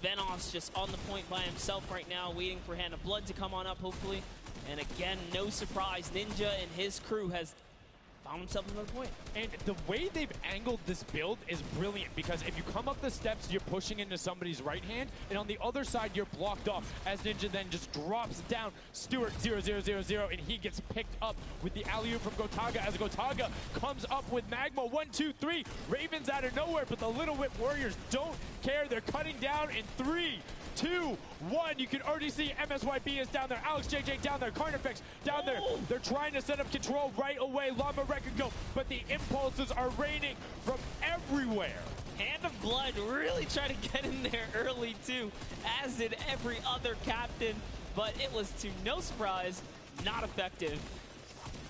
Venos just on the point by himself right now, waiting for Hand of Blood to come on up, hopefully. And again, no surprise, Ninja and his crew has found himself another point. And the way they've angled this build is brilliant, because if you come up the steps, you're pushing into somebody's right hand, and on the other side, you're blocked off, as Ninja then just drops down Stuart 0-0-0-0, and he gets picked up with the alley-oop from Gotaga, as Gotaga comes up with Magma. 1, 2, 3, Ravens out of nowhere, but the Little Whip Warriors don't care. They're cutting down in 3, 2, 1. You can already see MSYB is down there, Alex JJ down there, Carnifex down there. They're trying to set up control right away. Llama Rekiko, but the impulses are raining from everywhere. Hand of Blood really tried to get in there early too, as did every other captain, but it was, to no surprise, not effective.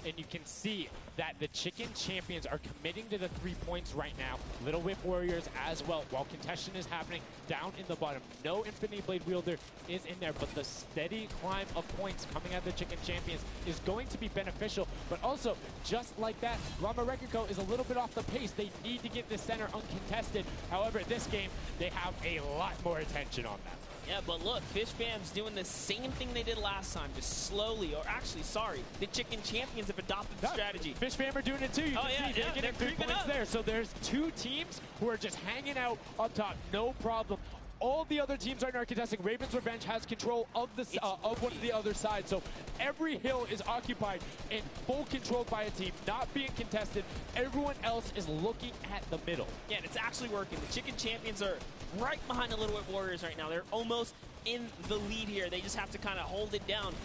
And you can see that the Chicken Champions are committing to the 3 points right now. Little Whip Warriors as well, while contention is happening down in the bottom. No Infinity Blade Wielder is in there, but the steady climb of points coming at the Chicken Champions is going to be beneficial. But also, just like that, Llama Rekiko is a little bit off the pace. They need to get the center uncontested. However, this game, they have a lot more attention on them. Yeah, but look, Fish Fam's doing the same thing they did last time, just slowly, or actually, sorry, the Chicken Champions have adopted the strategy. Fish Fam are doing it too. You can see they're getting 3 points there. So there's 2 teams who are just hanging out up top, no problem. All the other teams right now are contesting. Raven's Revenge has control of the of one of the other side. So every hill is occupied and full controlled by a team, not being contested. Everyone else is looking at the middle. Yeah, and it's actually working. The Chicken Champions are right behind the Little Whip Warriors right now. They're almost in the lead here. They just have to kind of hold it down.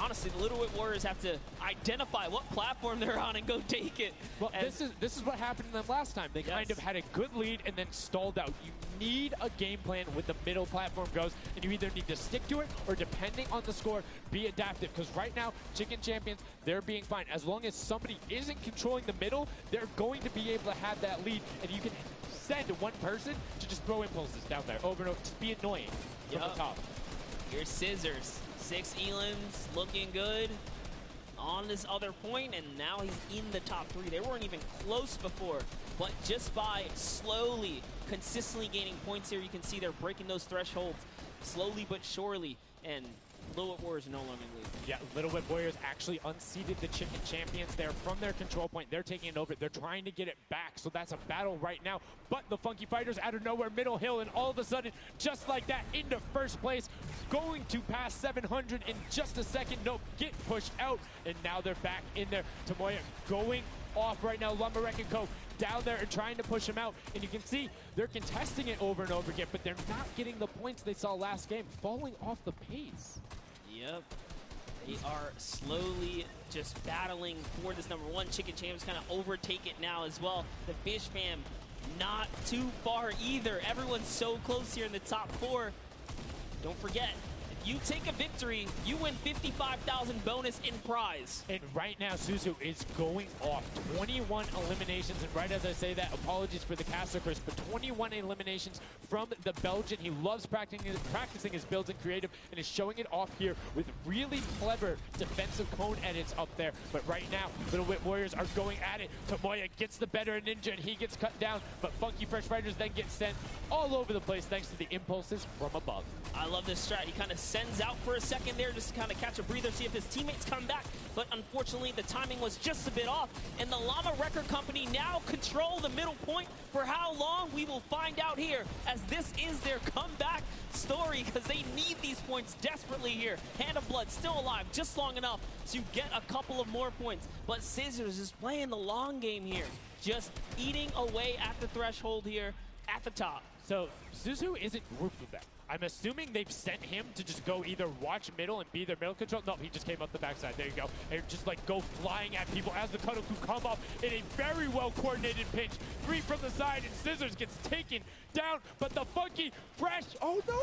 Honestly, the Little Whip Warriors have to identify what platform they're on and go take it. Well, this is what happened to them last time. They kind of had a good lead and then stalled out. You need a game plan with the middle platform goes, and you either need to stick to it or, depending on the score, be adaptive. Because right now, Chicken Champions, they're being fine. As long as somebody isn't controlling the middle, they're going to be able to have that lead, and you can send one person to just throw impulses down there over and over. Just be annoying from the top. Here's Scissors. 6 Elans looking good on this other point, and now he's in the top 3. They weren't even close before, but just by slowly, consistently gaining points here, you can see they're breaking those thresholds slowly but surely, and Little Whip Warriors are no longer in the lead. Yeah, Little Whip Warriors actually unseated the Chicken Champions there from their control point. They're taking it over. They're trying to get it back, so that's a battle right now. But the Funky Fighters out of nowhere, middle hill, and all of a sudden, just like that, into first place, going to pass 700 in just a second. Nope, get pushed out, and now they're back in there. Tomoya going off right now. Llama Rekiko down there and trying to push him out, and you can see they're contesting it over and over again, but they're not getting the points they saw last game, falling off the pace. Yep. They are slowly just battling for this number 1. Chicken Champions kind of overtake it now as well. The Fish Fam not too far either. Everyone's so close here in the top 4. Don't forget, if you take a victory, you win 55,000 bonus in prize. And right now, Suzu is going off. 21 eliminations, and right as I say that, apologies for the caster curse, but 21 eliminations from the Belgian. He loves practicing his builds and creative, and is showing it off here with really clever defensive cone edits up there. But right now, Little Whip Warriors are going at it. Tomoya gets the better of Ninja, and he gets cut down, but Funky Fresh Fighters then get sent all over the place thanks to the impulses from above. I love this strat. He kind of sends out for a second there just to kind of catch a breather, see if his teammates come back. But unfortunately, the timing was just a bit off. And the Llama Record Company now control the middle point. For how long, we will find out here, as this is their comeback story, because they need these points desperately here. Hand of Blood still alive just long enough to get a couple of more points. But Scissors is playing the long game here, just eating away at the threshold here at the top. So Suzu isn't grouped with them. I'm assuming they've sent him to just go either watch middle and be their middle control. No, he just came up the backside. There you go. And just like go flying at people as the Kadoku come up in a very well coordinated pinch. 3 from the side, and Scissors gets taken down, but the Funky Fresh, oh no!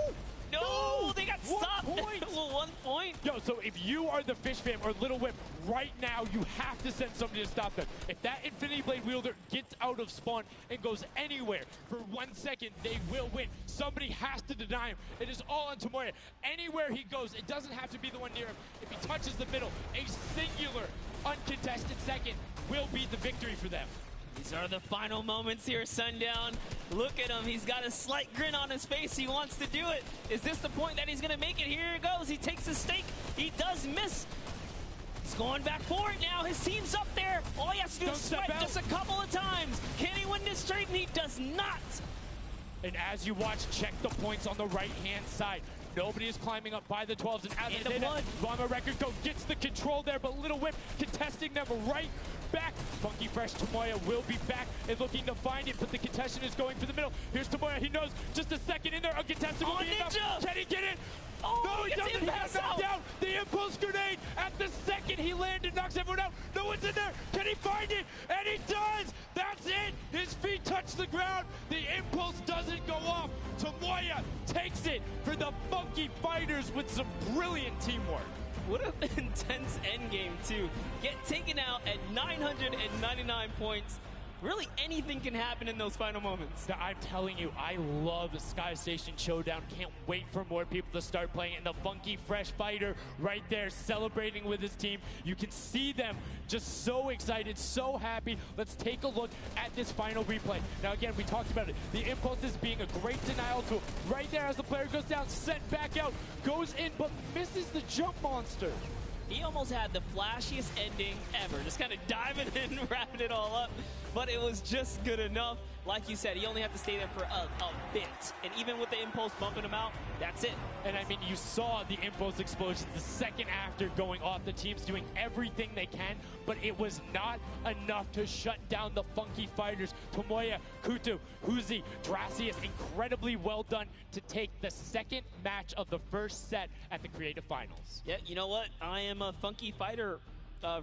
No, they got stopped. 1 point. Well, 1 point. Yo, so if you are the Fish Fam or Little Whip, right now you have to send somebody to stop them. If that Infinity Blade Wielder gets out of spawn and goes anywhere for 1 second, they will win. Somebody has to deny him. It is all on Tomoya. Anywhere he goes, it doesn't have to be the one near him. If he touches the middle, a singular, uncontested second will be the victory for them. These are the final moments here, Sundown. Look at him. He's got a slight grin on his face. He wants to do it. Is this the point that he's going to make it? Here it goes. He takes the stake. He does miss. He's going back for it now. His team's up there. All he has to do is sweat just a couple of times. Can he win this straight? And he does not. And as you watch, check the points on the right-hand side. Nobody is climbing up by the 12s. And as they did, Llama Record Co gets the control there, but Little Whip contesting them right back. Funky Fresh Tomoya will be back and looking to find it, but the contestant is going for the middle. Here's Tomoya. He knows just a second in there. A contestant will be enough. Can he get it? Oh, no, he doesn't. He got knocked down. The impulse grenade at the second he landed knocks everyone out. No one's in there. Can he find it? And he does. That's it. His feet touch the ground. The impulse doesn't go off. Tomoya takes it for the Funky Fighters with some brilliant teamwork. What an intense endgame, too. Get taken out at 999 points. Really, anything can happen in those final moments. I'm telling you, I love the Sky Station Showdown. Can't wait for more people to start playing it. And the Funky Fresh Fighter right there celebrating with his team. You can see them just so excited, so happy. Let's take a look at this final replay. Now, again, we talked about it. The impulse is being a great denial tool. Right there as the player goes down, sent back out, goes in, but misses the jump monster. He almost had the flashiest ending ever. Just kind of diving in and wrapping it all up. But it was just good enough. Like you said, he only had to stay there for a bit. And even with the impulse bumping him out, that's it. And I mean, you saw the impulse explosions the second after going off. The team's doing everything they can, but it was not enough to shut down the Funky Fighters. Tomoya, Kutu, Huzi, Dracius, incredibly well done to take the second match of the first set at the Creative Finals. Yeah, you know what? I am a Funky Fighter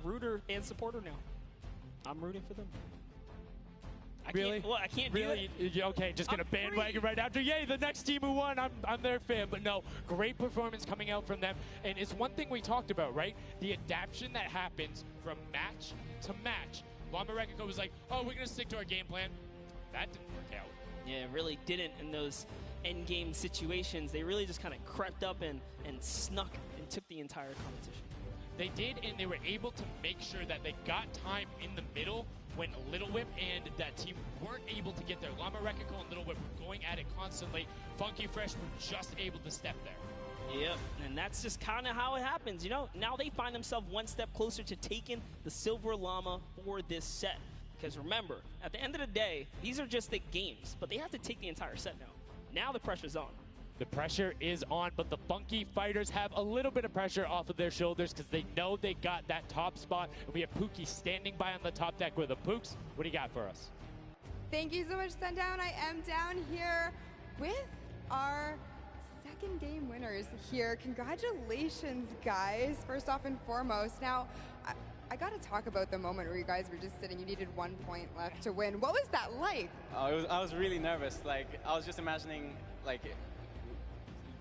rooter and supporter now. I'm rooting for them. I can't do it. Okay, just gonna bandwagon right after. Yay, the next team who won, I'm their fan. But no, great performance coming out from them. And it's one thing we talked about, right? The adaptation that happens from match to match. Llama Record Co was like, oh, we're gonna stick to our game plan. That didn't work out. Yeah, it really didn't in those end game situations. They really just kind of crept up and snuck and took the entire competition. They did, and they were able to make sure that they got time in the middle when Little Whip and that team weren't able to get there. Llama Record Co and Little Whip were going at it constantly. Funky Fresh were just able to step there. Yep, and that's just kind of how it happens, you know? Now they find themselves one step closer to taking the Silver Llama for this set. Because remember, at the end of the day, these are just the games, but they have to take the entire set now. Now the pressure's on. The pressure is on, but the Funky Fighters have a little bit of pressure off of their shoulders because they know they got that top spot. And we have Pookie standing by on the top deck with the Pooks. What do you got for us? Thank you so much, Sundown. I am down here with our second game winners here. Congratulations, guys, first off and foremost. Now, I got to talk about the moment where you guys were just sitting. You needed 1 point left to win. What was that like? I was really nervous. Like, I was just imagining, like,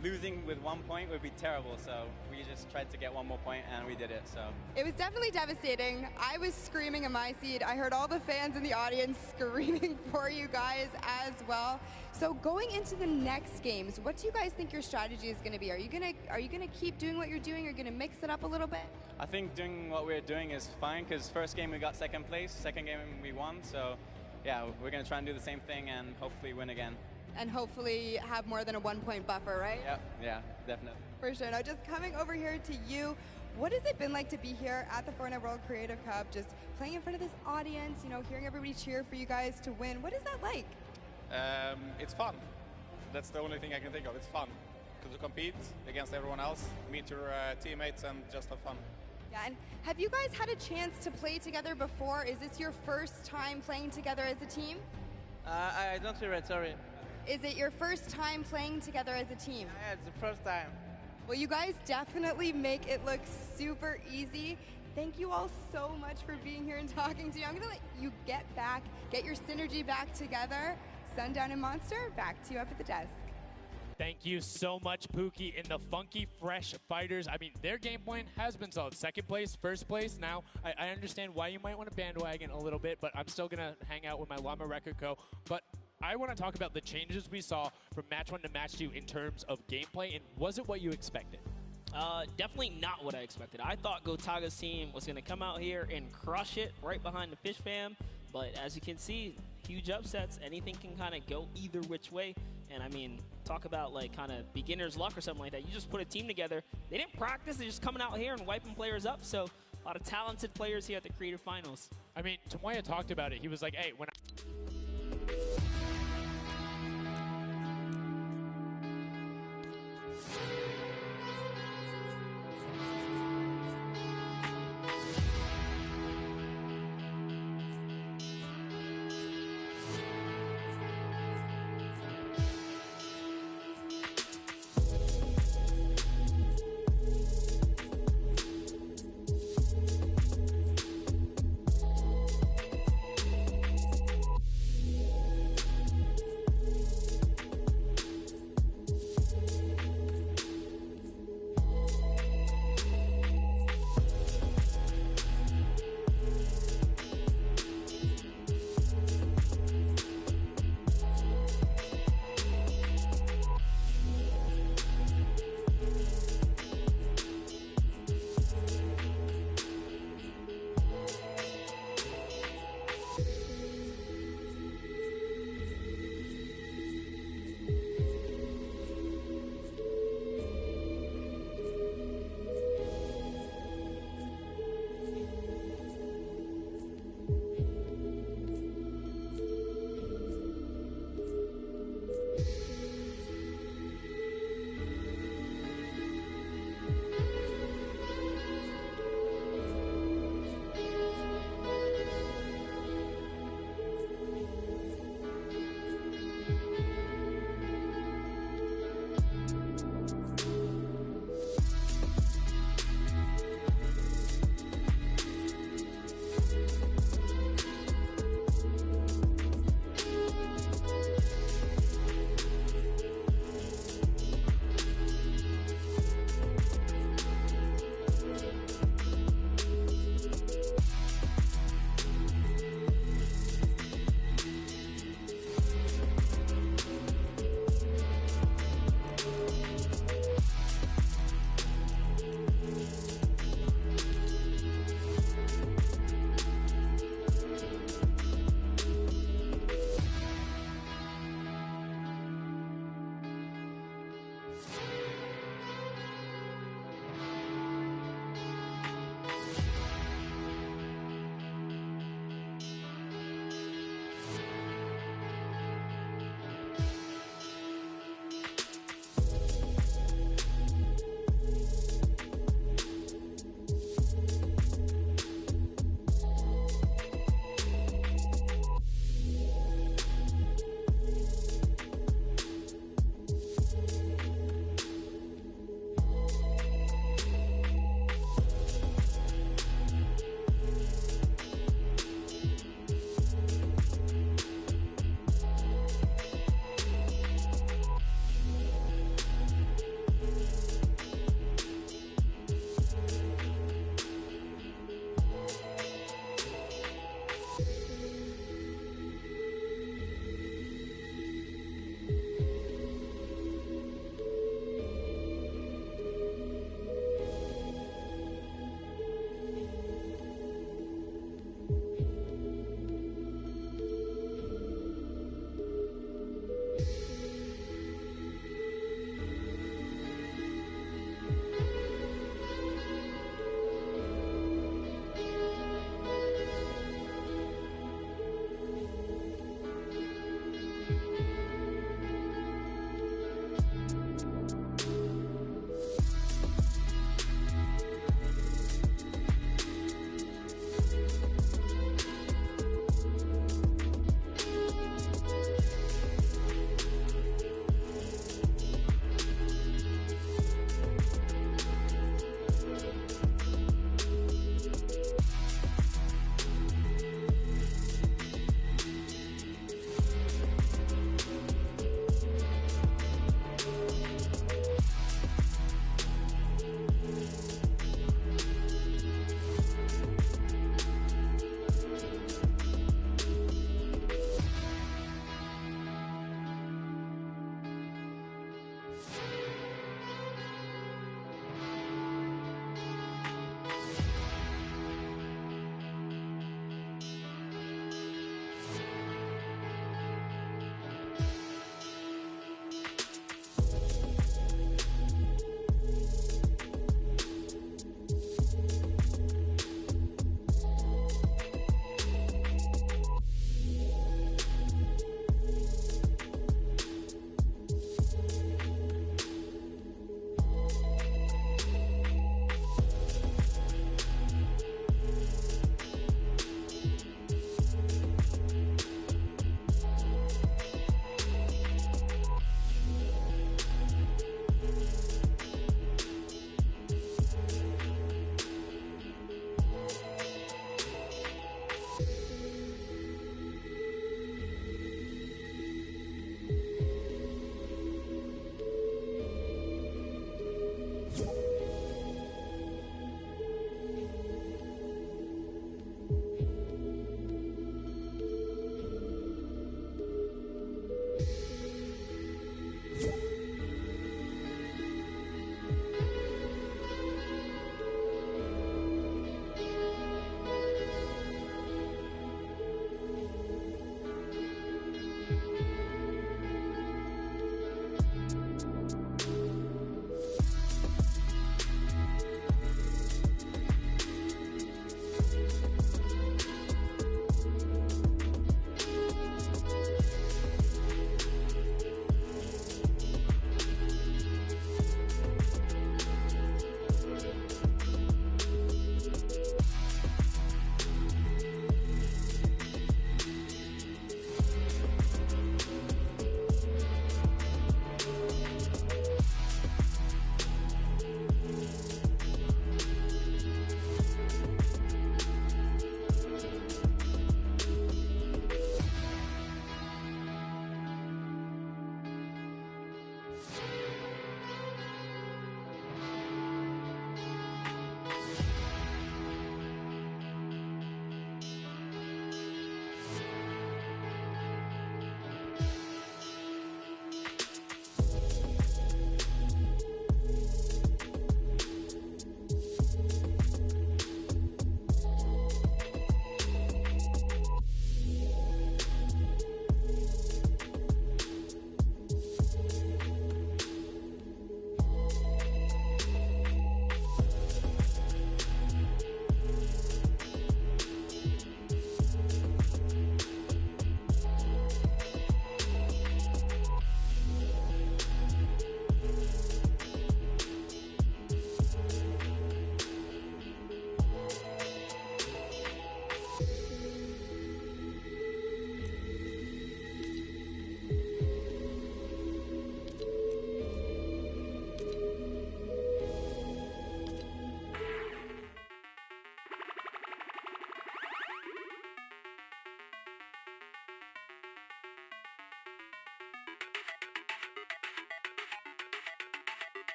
losing with 1 point would be terrible, so we just tried to get 1 more point, and we did it. So it was definitely devastating. I was screaming in my seat. I heard all the fans in the audience screaming for you guys as well. So going into the next games, what do you guys think your strategy is going to be? Are you gonna keep doing what you're doing? Or are you gonna mix it up a little bit? I think doing what we're doing is fine, because first game we got second place, second game we won. So yeah, we're gonna try and do the same thing and hopefully win again. And hopefully have more than a 1 point buffer, right? Yeah, definitely. For sure. Now, just coming over here to you, what has it been like to be here at the Fortnite World Creative Cup, just playing in front of this audience, you know, hearing everybody cheer for you guys to win? What is that like? It's fun. That's the only thing I can think of. It's fun to compete against everyone else, meet your teammates, and just have fun. Yeah, and have you guys had a chance to play together before? Is this your first time playing together as a team? I don't hear it, sorry. Is it your first time playing together as a team? Yeah, it's the first time. Well, you guys definitely make it look super easy. Thank you all so much for being here and talking to me. I'm going to let you get your synergy back together. Sundown and Monster, back to you up at the desk. Thank you so much, Pookie, and the Funky Fresh Fighters. I mean, their game plan has been solid. Second place, first place. Now, I understand why you might want to bandwagon a little bit, but I'm still going to hang out with my Llama Record Co. But I want to talk about the changes we saw from match 1 to match 2 in terms of gameplay, and was it what you expected? Definitely not what I expected. I thought Gotaga's team was going to come out here and crush it right behind the Fish Fam, But as you can see, huge upsets. Anything can kind of go either which way. And I mean, talk about like kind of beginner's luck or something like that. You just put a team together. They didn't practice. They're just coming out here and wiping players up. So a lot of talented players here at the Creative Finals. I mean, Tomoya talked about it. He was like, hey, when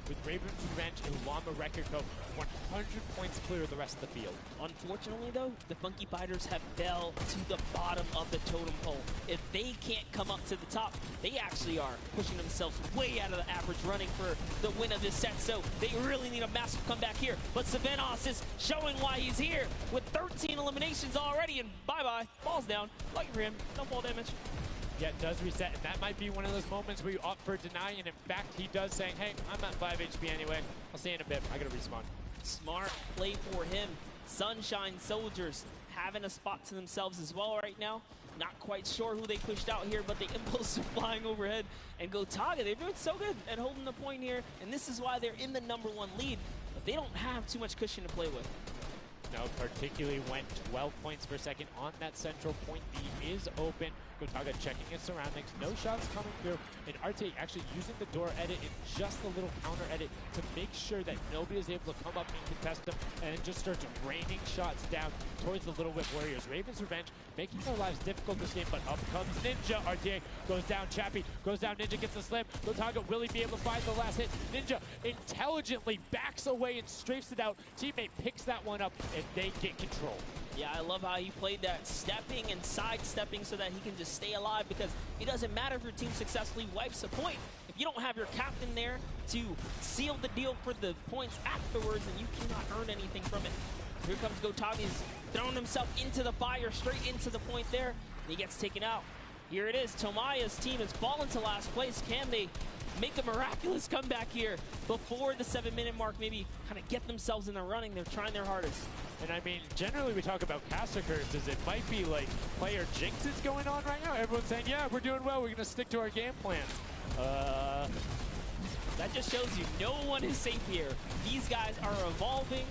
with Ravens Revenge and Llama Record Co. 100 points clear of the rest of the field. Unfortunately, though, the Funky Fighters have fell to the bottom of the totem pole. If they can't come up to the top, they actually are pushing themselves way out of the average, running for the win of this set. So they really need a massive comeback here. But Savenos is showing why he's here with 13 eliminations already. And bye-bye, falls down. Lucky for him, no fall damage. Yeah, it does reset, and that might be one of those moments where you opt for denying, and in fact, he does saying, hey, I'm at 5 HP anyway. I'll see you in a bit. I gotta respawn. Smart play for him. Sunshine Soldiers having a spot to themselves as well right now. Not quite sure who they pushed out here, but the Impulse are flying overhead. And Gotaga, they're doing so good at holding the point here, and this is why they're in the #1 lead. But they don't have too much cushion to play with. No, particularly when 12 points per second on that central point. B is open. Gotaga checking his surroundings. No shots coming through. And Arte actually using the door edit and just a little counter edit to make sure that nobody is able to come up and contest them. And it just starts raining shots down towards the Little Whip Warriors. Ravens Revenge making their lives difficult this game, but up comes Ninja. Arte goes down. Chappie goes down. Ninja gets the slam. Gotaga, will he be able to find the last hit? Ninja intelligently backs away and strafes it out. Teammate picks that one up, and they get control. Yeah, I love how he played that, stepping and sidestepping so that he can just stay alive, because it doesn't matter if your team successfully wipes a point. If you don't have your captain there to seal the deal for the points afterwards, then you cannot earn anything from it. Here comes Gotaga. He's throwing himself into the fire, straight into the point there, and he gets taken out. Here it is. Tomaya's team has fallen to last place. Can they make a miraculous comeback here before the 7-minute mark? Maybe kind of get themselves in the running. They're trying their hardest. And I mean, generally we talk about caster curses. It might be like player jinxes going on right now. Everyone's saying, yeah, we're doing well. We're going to stick to our game plan. That just shows you no one is safe here. These guys are evolving,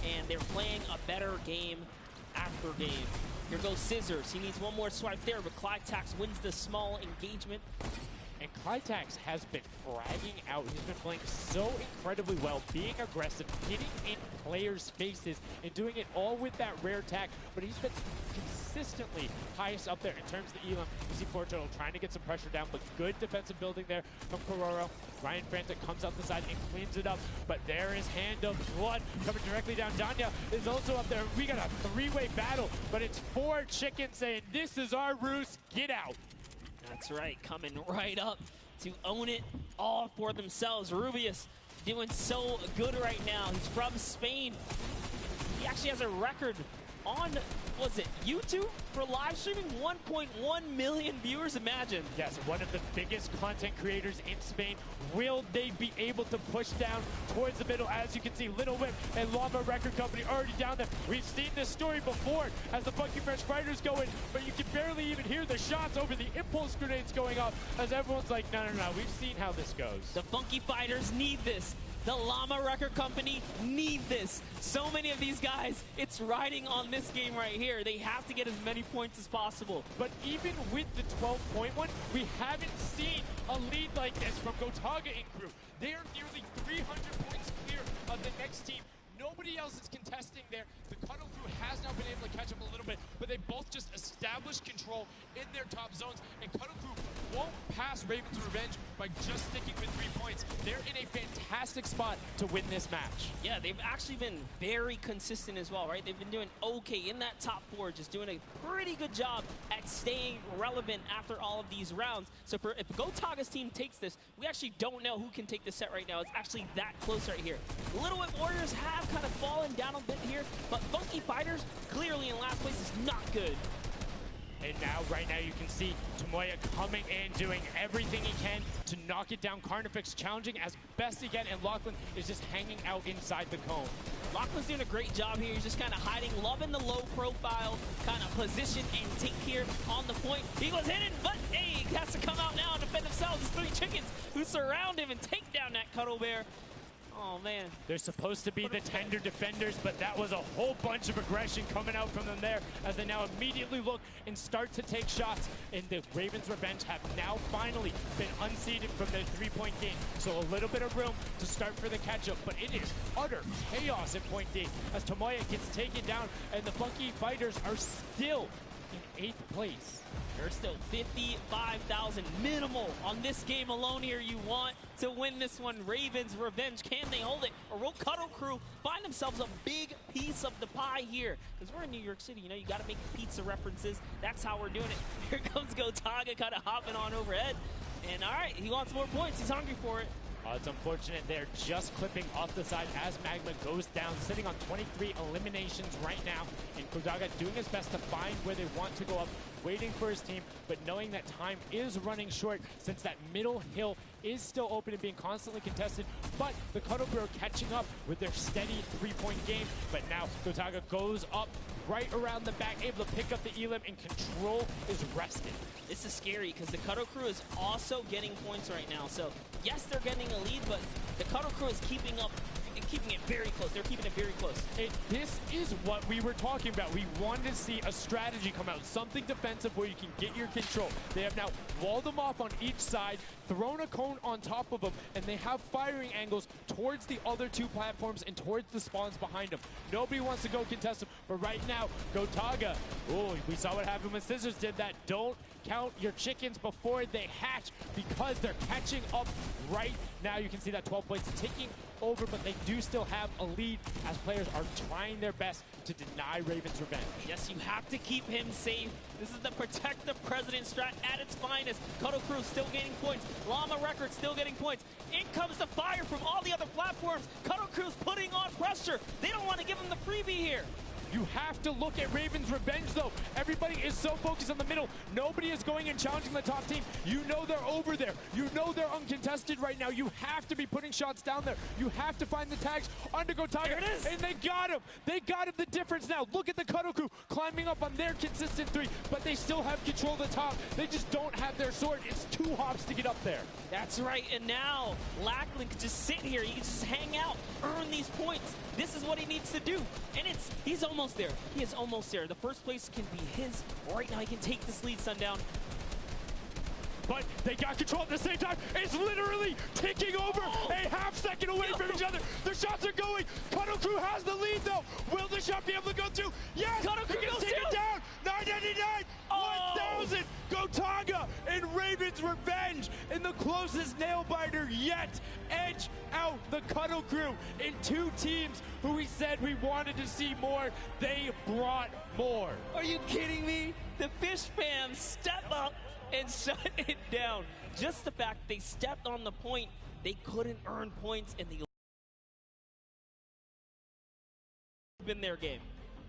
and they're playing a better game after game. Here goes Scissors. He needs one more swipe there, but Clytax wins the small engagement. And Clytax has been fragging out. He's been playing so incredibly well, being aggressive, getting in players' faces, and doing it all with that rare tag. But he's been consistently highest up there in terms of the elim. You see Portugal trying to get some pressure down, but good defensive building there from Kororo. Ryan Frantic comes out the side and cleans it up, but there is Hand of Blood coming directly down. Danya is also up there. We got a three-way battle, but it's 4 chickens saying, this is our roost, get out. That's right, coming right up to own it all for themselves. Rubius doing so good right now. He's from Spain. He actually has a record on, was it YouTube for live streaming? 1.1 million viewers, imagine. Yes, one of the biggest content creators in Spain. Will they be able to push down towards the middle? As you can see, Little Whip and Llama Record Company already down there. We've seen this story before as the Funky Fresh Fighters go in, but you can barely even hear the shots over the impulse grenades going off as everyone's like, no, we've seen how this goes. The Funky Fighters need this. The Llama Record Company need this. So many of these guys, it's riding on this game right here. They have to get as many points as possible. But even with the 12-point one, we haven't seen a lead like this from Gotaga and crew. They are nearly 300 points clear of the next team. Nobody else is contesting there. The Cuddle crew has now been able to catch up a little bit, but they both just established control in their top zones, and Cuddle crew won't pass Ravens Revenge by just sticking with 3 points. They're in a fantastic spot to win this match. Yeah, they've actually been very consistent as well, right? They've been doing okay in that top 4, just doing a pretty good job at staying relevant after all of these rounds. So if Gotaga's team takes this, we actually don't know who can take this set right now. It's actually that close right here. Little Whip Warriors have kind of fallen down a bit here, but Funky Fighters clearly in last place is not good. And now, right now, you can see Tomoya coming in, doing everything he can to knock it down. Carnifex challenging as best he can, and Lachlan is just hanging out inside the cone. Lachlan's doing a great job here. He's just kind of hiding, loving the low profile kind of position and take here on the point. He was hidden, but hey, he has to come out now and defend themselves. It's 3 chickens who surround him and take down that Cuddle Bear. Oh, man. They're supposed to be the tender defenders, but that was a whole bunch of aggression coming out from them there as they now immediately look and start to take shots. And the Ravens Revenge have now finally been unseated from their 3-point game. So a little bit of room to start for the catch-up, but it is utter chaos at point D as Tomoya gets taken down, and the Funky Fighters are still in 8th place. There's still 55,000 minimal on this game alone here. You want to win this one. Ravens Revenge, can they hold it? Or will Cuddle Crew find themselves a big piece of the pie here? Because we're in New York City, you know, you got to make pizza references. That's how we're doing it. Here comes Gotaga kind of hopping on overhead. And all right, he wants more points. He's hungry for it. It's unfortunate they're just clipping off the side as Magma goes down, sitting on 23 eliminations right now. And Gotaga doing his best to find where they want to go up, waiting for his team, but knowing that time is running short since that middle hill is still open and being constantly contested. But the Cuddle Crew are catching up with their steady three-point game. But now Gotaga goes up right around the back, able to pick up the Elim, and control is rested. This is scary because the Cuddle Crew is also getting points right now. So yes, they're getting a lead, but the Cuddle Crew is keeping up, keeping it very close. They're keeping it very close. This is what we were talking about. We wanted to see a strategy come out, something defensive where you can get your control. They have now walled them off on each side, thrown a cone on top of them, and they have firing angles towards the other two platforms and towards the spawns behind them. Nobody wants to go contest them, but right now, Gotaga, oh, we saw what happened when Scissors did that. Don't count your chickens before they hatch because they're catching up right now. You can see that 12 points ticking over, but they do still have a lead as players are trying their best to deny Ravens Revenge. Yes, you have to keep him safe. This is the protect the president strat at its finest. Cuddle Crew still gaining points. Llama Records still getting points. In comes the fire from all the other platforms. Cuddle Crew's putting on pressure. They don't want to give him the freebie here. You have to look at Ravens Revenge, though. Everybody is so focused on the middle. Nobody is going and challenging the top team. You know they're over there. You know they're uncontested right now. You have to be putting shots down there. You have to find the tags under Gotaga. There it is. And they got him. They got him the difference now. Look at the Cuddle Crew climbing up on their consistent three, but they still have control of the top. They just don't have their sword. It's 2 hops to get up there. That's right, and now Lackland can just sit here. He can just hang out, earn these points. This is what he needs to do, and he's almost there. He is almost there. The first place can be his. Right now, he can take this lead, Sundown. But they got control at the same time. It's literally ticking over a half second away from each other. The shots are going. Cuddle Crew has the lead, though. Will the shot be able to go through? Yes! Cuddle Crew They're goes gonna take it through. down. 999, 1,000. Gotaga and Ravens Revenge in the closest nail biter yet. Edge out the Cuddle Crew in 2 teams who we said we wanted to see more. They brought more. Are you kidding me? The Fish fam step up and shut it down. Just the fact they stepped on the point, they couldn't earn points, and they been their game.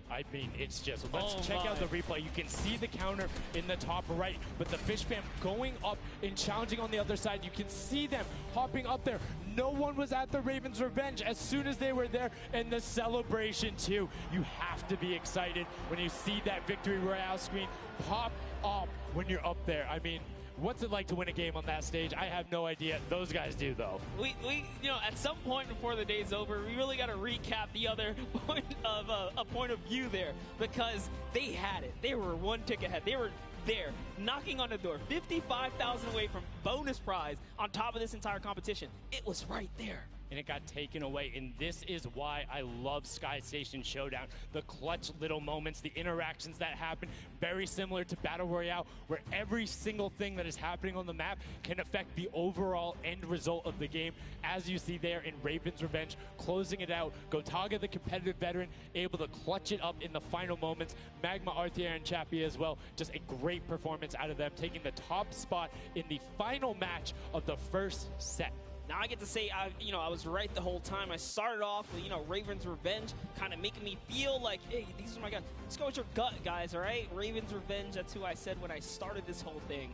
I mean, it's just, let's check out the replay. You can see the counter in the top right, but the Fish fam going up and challenging on the other side. You can see them hopping up there. No one was at the Ravens Revenge as soon as they were there, and the celebration too. You have to be excited when you see that Victory Royale screen pop up when you're up there. I mean, what's it like to win a game on that stage? I have no idea. Those guys do, though. We you know, at some point before the day's over, we really got to recap the other point of a point of view there, because they had it. They were 1 tick ahead. They were there, knocking on the door, 55,000 away from bonus prize on top of this entire competition. It was right there. And it got taken away, and this is why I love Sky Station Showdown. The clutch little moments, the interactions that happen, very similar to Battle Royale, where every single thing that is happening on the map can affect the overall end result of the game. As you see there in Ravens Revenge, closing it out. Gotaga, the competitive veteran, able to clutch it up in the final moments. Magma, Arthier, and Chappie as well. Just a great performance out of them, taking the top spot in the final match of the first set. Now I get to say, I was right the whole time. I started off with, Ravens Revenge, kind of making me feel like, hey, these are my guys. Let's go with your gut, guys, all right? Ravens Revenge, that's who I said when I started this whole thing.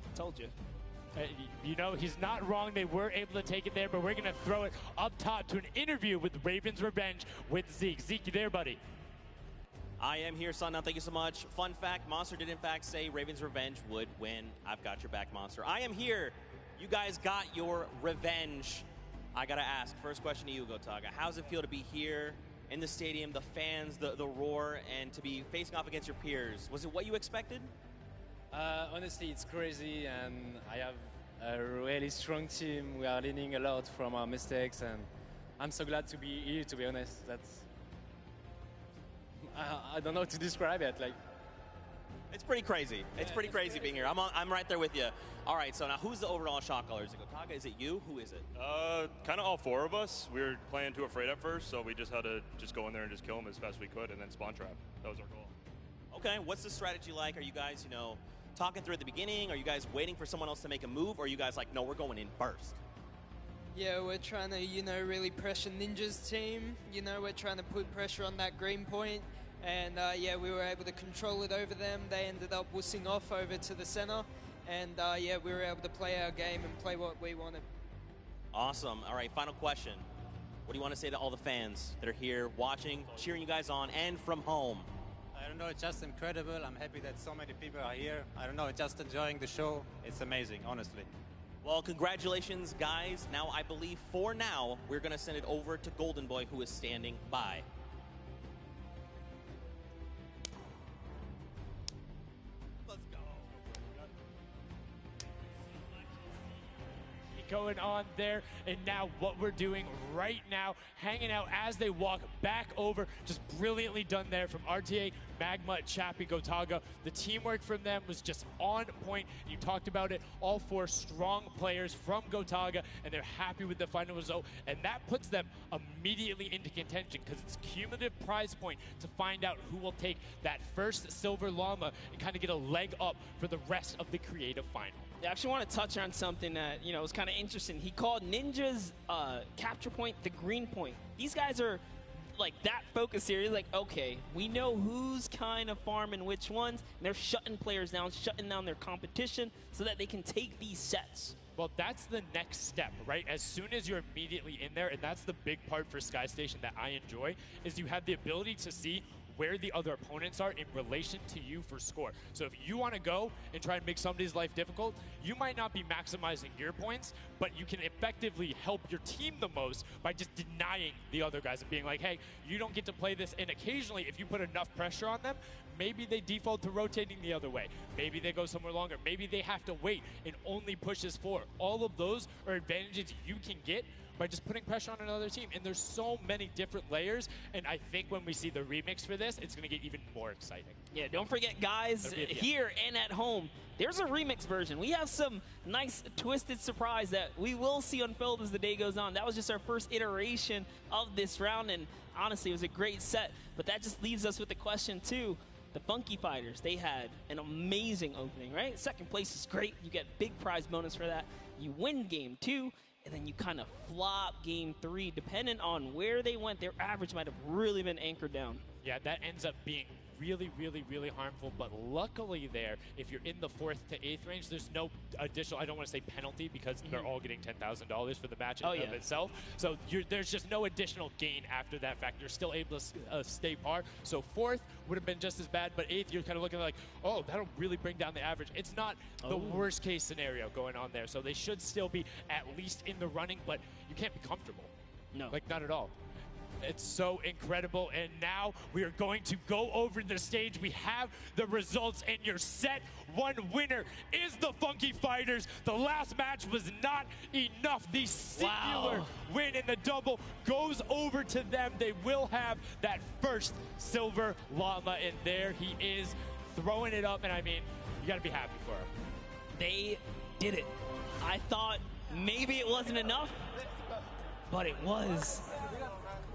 I told you. He's not wrong. They were able to take it there, but we're going to throw it up top to an interview with Ravens Revenge with Zeke. Zeke, you there, buddy? I am here, Sundown. Thank you so much. Fun fact, Monster did in fact say Ravens Revenge would win. I've got your back, Monster. I am here. You guys got your revenge. I gotta ask, first question to you, Gotaga. How does it feel to be here in the stadium, the fans, the roar, and to be facing off against your peers? Was it what you expected? Honestly, it's crazy, and I have a really strong team. We are learning a lot from our mistakes, and I'm so glad to be here, to be honest. I don't know how to describe it. It's pretty crazy. It's pretty crazy being here. I'm right there with you. All right, so now who's the overall shot caller? Is it Gotaga? Is it you? Who is it? Kind of all four of us. We were playing Too Afraid at first, so we just had to just go in there and just kill him as fast as we could, and then spawn trap. That was our goal. Okay, what's the strategy like? Are you guys, talking through at the beginning? Are you guys waiting for someone else to make a move? Or are you guys like, no, we're going in first? Yeah, we're trying to, really pressure Ninja's team. We're trying to put pressure on that green point. And, yeah, we were able to control it over them. They ended up wussing off over to the center. And, yeah, we were able to play our game and play what we wanted. Awesome. All right, final question. What do you want to say to all the fans that are here watching, cheering you guys on, and from home? I don't know, it's just incredible. I'm happy that so many people are here. I don't know, just enjoying the show. It's amazing, honestly. Well, congratulations, guys. Now, I believe for now, we're going to send it over to Golden Boy, who is standing by. Going on there, and now what we're doing right now, hanging out as they walk back over, just brilliantly done there from RTA, Magma, Chappie, Gotaga. The teamwork from them was just on point. You talked about it, all four strong players from Gotaga, and they're happy with the final result, and that puts them immediately into contention because it's cumulative prize point to find out who will take that first Silver Llama and kind of get a leg up for the rest of the creative final. I actually want to touch on something that, was kind of interesting. He called Ninja's capture point the green point. These guys are like that focused here. He's like, okay, we know who's kind of farming which ones. And they're shutting players down, shutting down their competition so that they can take these sets. Well, that's the next step, right? As soon as you're immediately in there, and that's the big part for Sky Station that I enjoy, is you have the ability to see where the other opponents are in relation to you for score. So if you want to go and try and make somebody's life difficult, you might not be maximizing your points, but you can effectively help your team the most by just denying the other guys and being like, hey, you don't get to play this. And occasionally, if you put enough pressure on them, maybe they default to rotating the other way. Maybe they go somewhere longer. Maybe they have to wait and only pushes forward. All of those are advantages you can get by just putting pressure on another team. And there's so many different layers, and I think when we see the remix for this, it's going to get even more exciting. Yeah, don't forget, guys, here and at home, there's a remix version. We have some nice twisted surprise that we will see unfold as the day goes on. That was just our first iteration of this round, and honestly, it was a great set. But that just leaves us with the question, too. The Funky Fighters, they had an amazing opening, right? Second place is great. You get big prize bonus for that. You win game 2. And then you kind of flop game 3. Depending on where they went, their average might have really been anchored down. Yeah, that ends up being really, really, really harmful. But luckily there, if you're in the 4th to 8th range, there's no additional, I don't want to say penalty, because they're all getting $10,000 for the match in of itself. So there's just no additional gain after that fact. You're still able to stay par. So 4th would have been just as bad, but 8th, you're kind of looking like, oh, that'll really bring down the average. It's not the worst case scenario going on there. So they should still be at least in the running, but you can't be comfortable. No. Like, not at all. It's so incredible, and now we are going to go over the stage. We have the results, and your set 1 winner is the Funky Fighters. The last match was not enough. The singular win in the double goes over to them. They will have that first Silver Llama, and there he is throwing it up, and I mean, you got to be happy for him. They did it. I thought maybe it wasn't enough, but it was.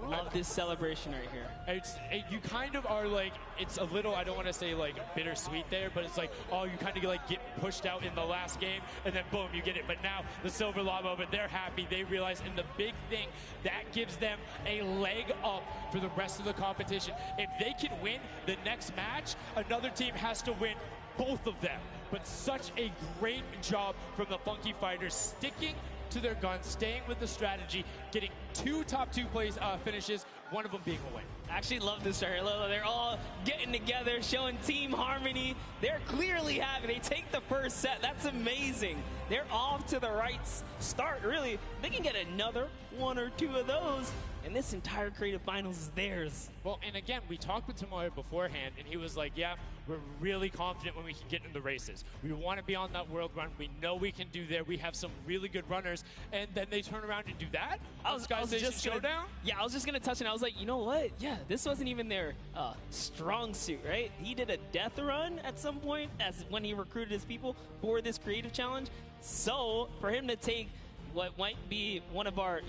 Love this celebration right here. You kind of are like, it's a little, I don't want to say like bittersweet there, but it's like, oh, you kind of like get pushed out in the last game, and then boom, you get it. But now the Silver Llama, but they're happy. They realize, and the big thing, that gives them a leg up for the rest of the competition. If they can win the next match, another team has to win both of them. But such a great job from the Funky Fighters, sticking to their guns, staying with the strategy, getting 2 top 2 plays finishes, one of them being a win. I actually love this right here. They're all getting together, showing team harmony. They're clearly happy. They take the first set. That's amazing. They're off to the right start, really. They can get another 1 or 2 of those, and this entire creative finals is theirs. Well, and again, we talked with Tomoya beforehand, and he was like, yeah, we're really confident when we can get in the races. We want to be on that world run. We know we can do there. We have some really good runners, and then they turn around and do that? I was just Showdown? Yeah, I was just going to touch, and I was like, you know what? Yeah, this wasn't even their strong suit, right? He did a death run at some point as when he recruited his people for this creative challenge. So for him to take what might be one of our,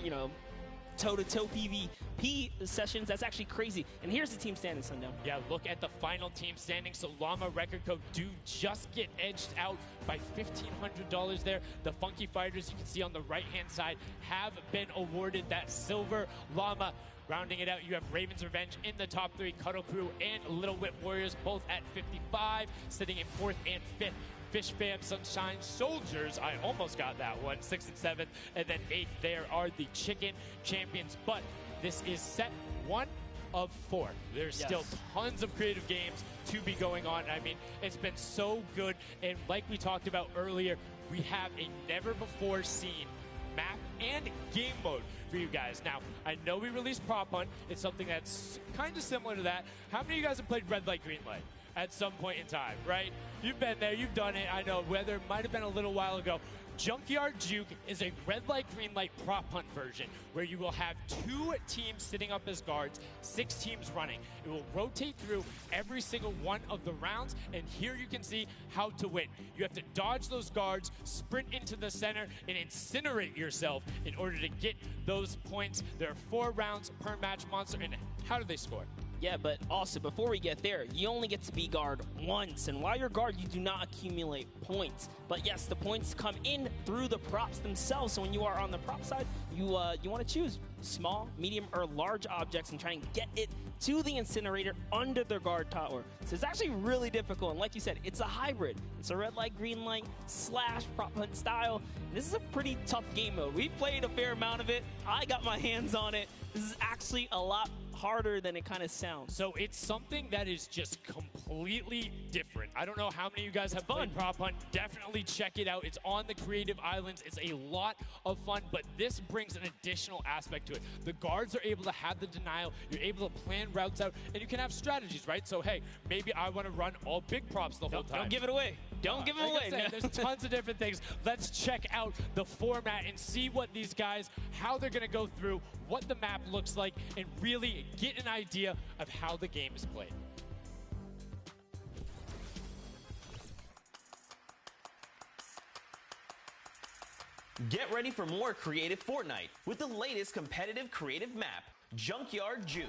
toe-to-toe PvP sessions, that's actually crazy. And here's the team standings, Sundown. Yeah, look at the final team standings. So Llama Record Code do just get edged out by $1,500 there. The Funky Fighters, you can see on the right-hand side, have been awarded that silver. Llama rounding it out, you have Raven's Revenge in the top 3, Cuddle Crew and Little Whip Warriors both at 55, sitting in 4th and 5th. Fish Fam, Sunshine Soldiers, I almost got that one, 6th and 7th, and then 8th there are the Chicken Champions. But this is set 1 of 4. There's still tons of creative games to be going on. I mean, it's been so good, and like we talked about earlier, we have a never-before-seen map and game mode for you guys. Now, I know we released Prop Hunt. It's something that's kind of similar to that. How many of you guys have played Red Light, Green Light at some point in time, right? You've been there, you've done it. I know, whether it might have been a little while ago. Junkyard Juke is a red light, green light prop hunt version where you will have 2 teams sitting up as guards, 6 teams running. It will rotate through every single one of the rounds, and here you can see how to win. You have to dodge those guards, sprint into the center, and incinerate yourself in order to get those points. There are 4 rounds per match, Monster, and how do they score? Yeah, but also, before we get there, you only get to be guard once. And while you're guard, you do not accumulate points. But yes, the points come in through the props themselves. So when you are on the prop side, you want to choose small, medium, or large objects and try and get it to the incinerator under the guard tower. So it's actually really difficult. And like you said, it's a hybrid. It's a red light, green light / prop hunt style. This is a pretty tough game mode. We've played a fair amount of it. I got my hands on it. This is actually a lot harder than it kind of sounds. So it's something that is just completely different. I don't know how many of you guys have played Prop Hunt. Definitely check it out. It's on the Creative Islands. It's a lot of fun, but this brings an additional aspect to it. The guards are able to have the denial. You're able to plan routes out, and you can have strategies, right? So, hey, maybe I want to run all big props the whole time. Don't give it away. Don't give it away. There's tons of different things. Let's check out the format and see what these guys, how they're going to go through, what the map looks like, and really get an idea of how the game is played. Get ready for more creative Fortnite with the latest competitive creative map, Junkyard Juke.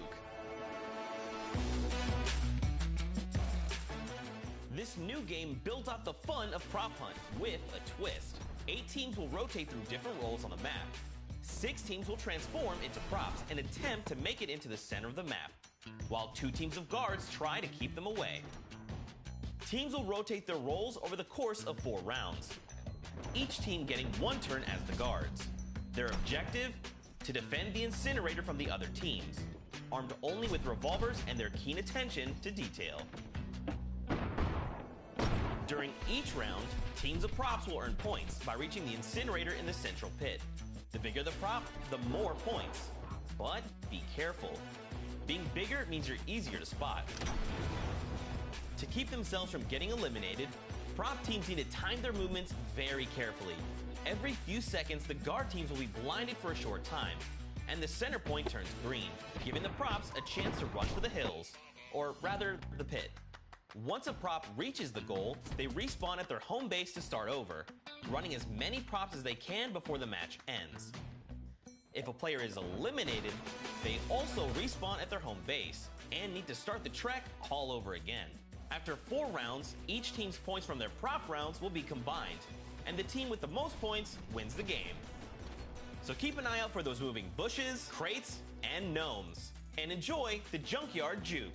This new game built off the fun of Prop Hunt with a twist. 8 teams will rotate through different roles on the map. 6 teams will transform into props and attempt to make it into the center of the map, while 2 teams of guards try to keep them away. Teams will rotate their roles over the course of 4 rounds, each team getting 1 turn as the guards. Their objective? To defend the incinerator from the other teams, armed only with revolvers and their keen attention to detail. During each round, teams of props will earn points by reaching the incinerator in the central pit. The bigger the prop, the more points. But be careful. Being bigger means you're easier to spot. To keep themselves from getting eliminated, prop teams need to time their movements very carefully. Every few seconds, the guard teams will be blinded for a short time, and the center point turns green, giving the props a chance to run for the hills, or rather, the pit. Once a prop reaches the goal, they respawn at their home base to start over, running as many props as they can before the match ends. If a player is eliminated, they also respawn at their home base and need to start the trek all over again. After 4 rounds, each team's points from their prop rounds will be combined, and the team with the most points wins the game. So keep an eye out for those moving bushes, crates, and gnomes, and enjoy the Junkyard Juke.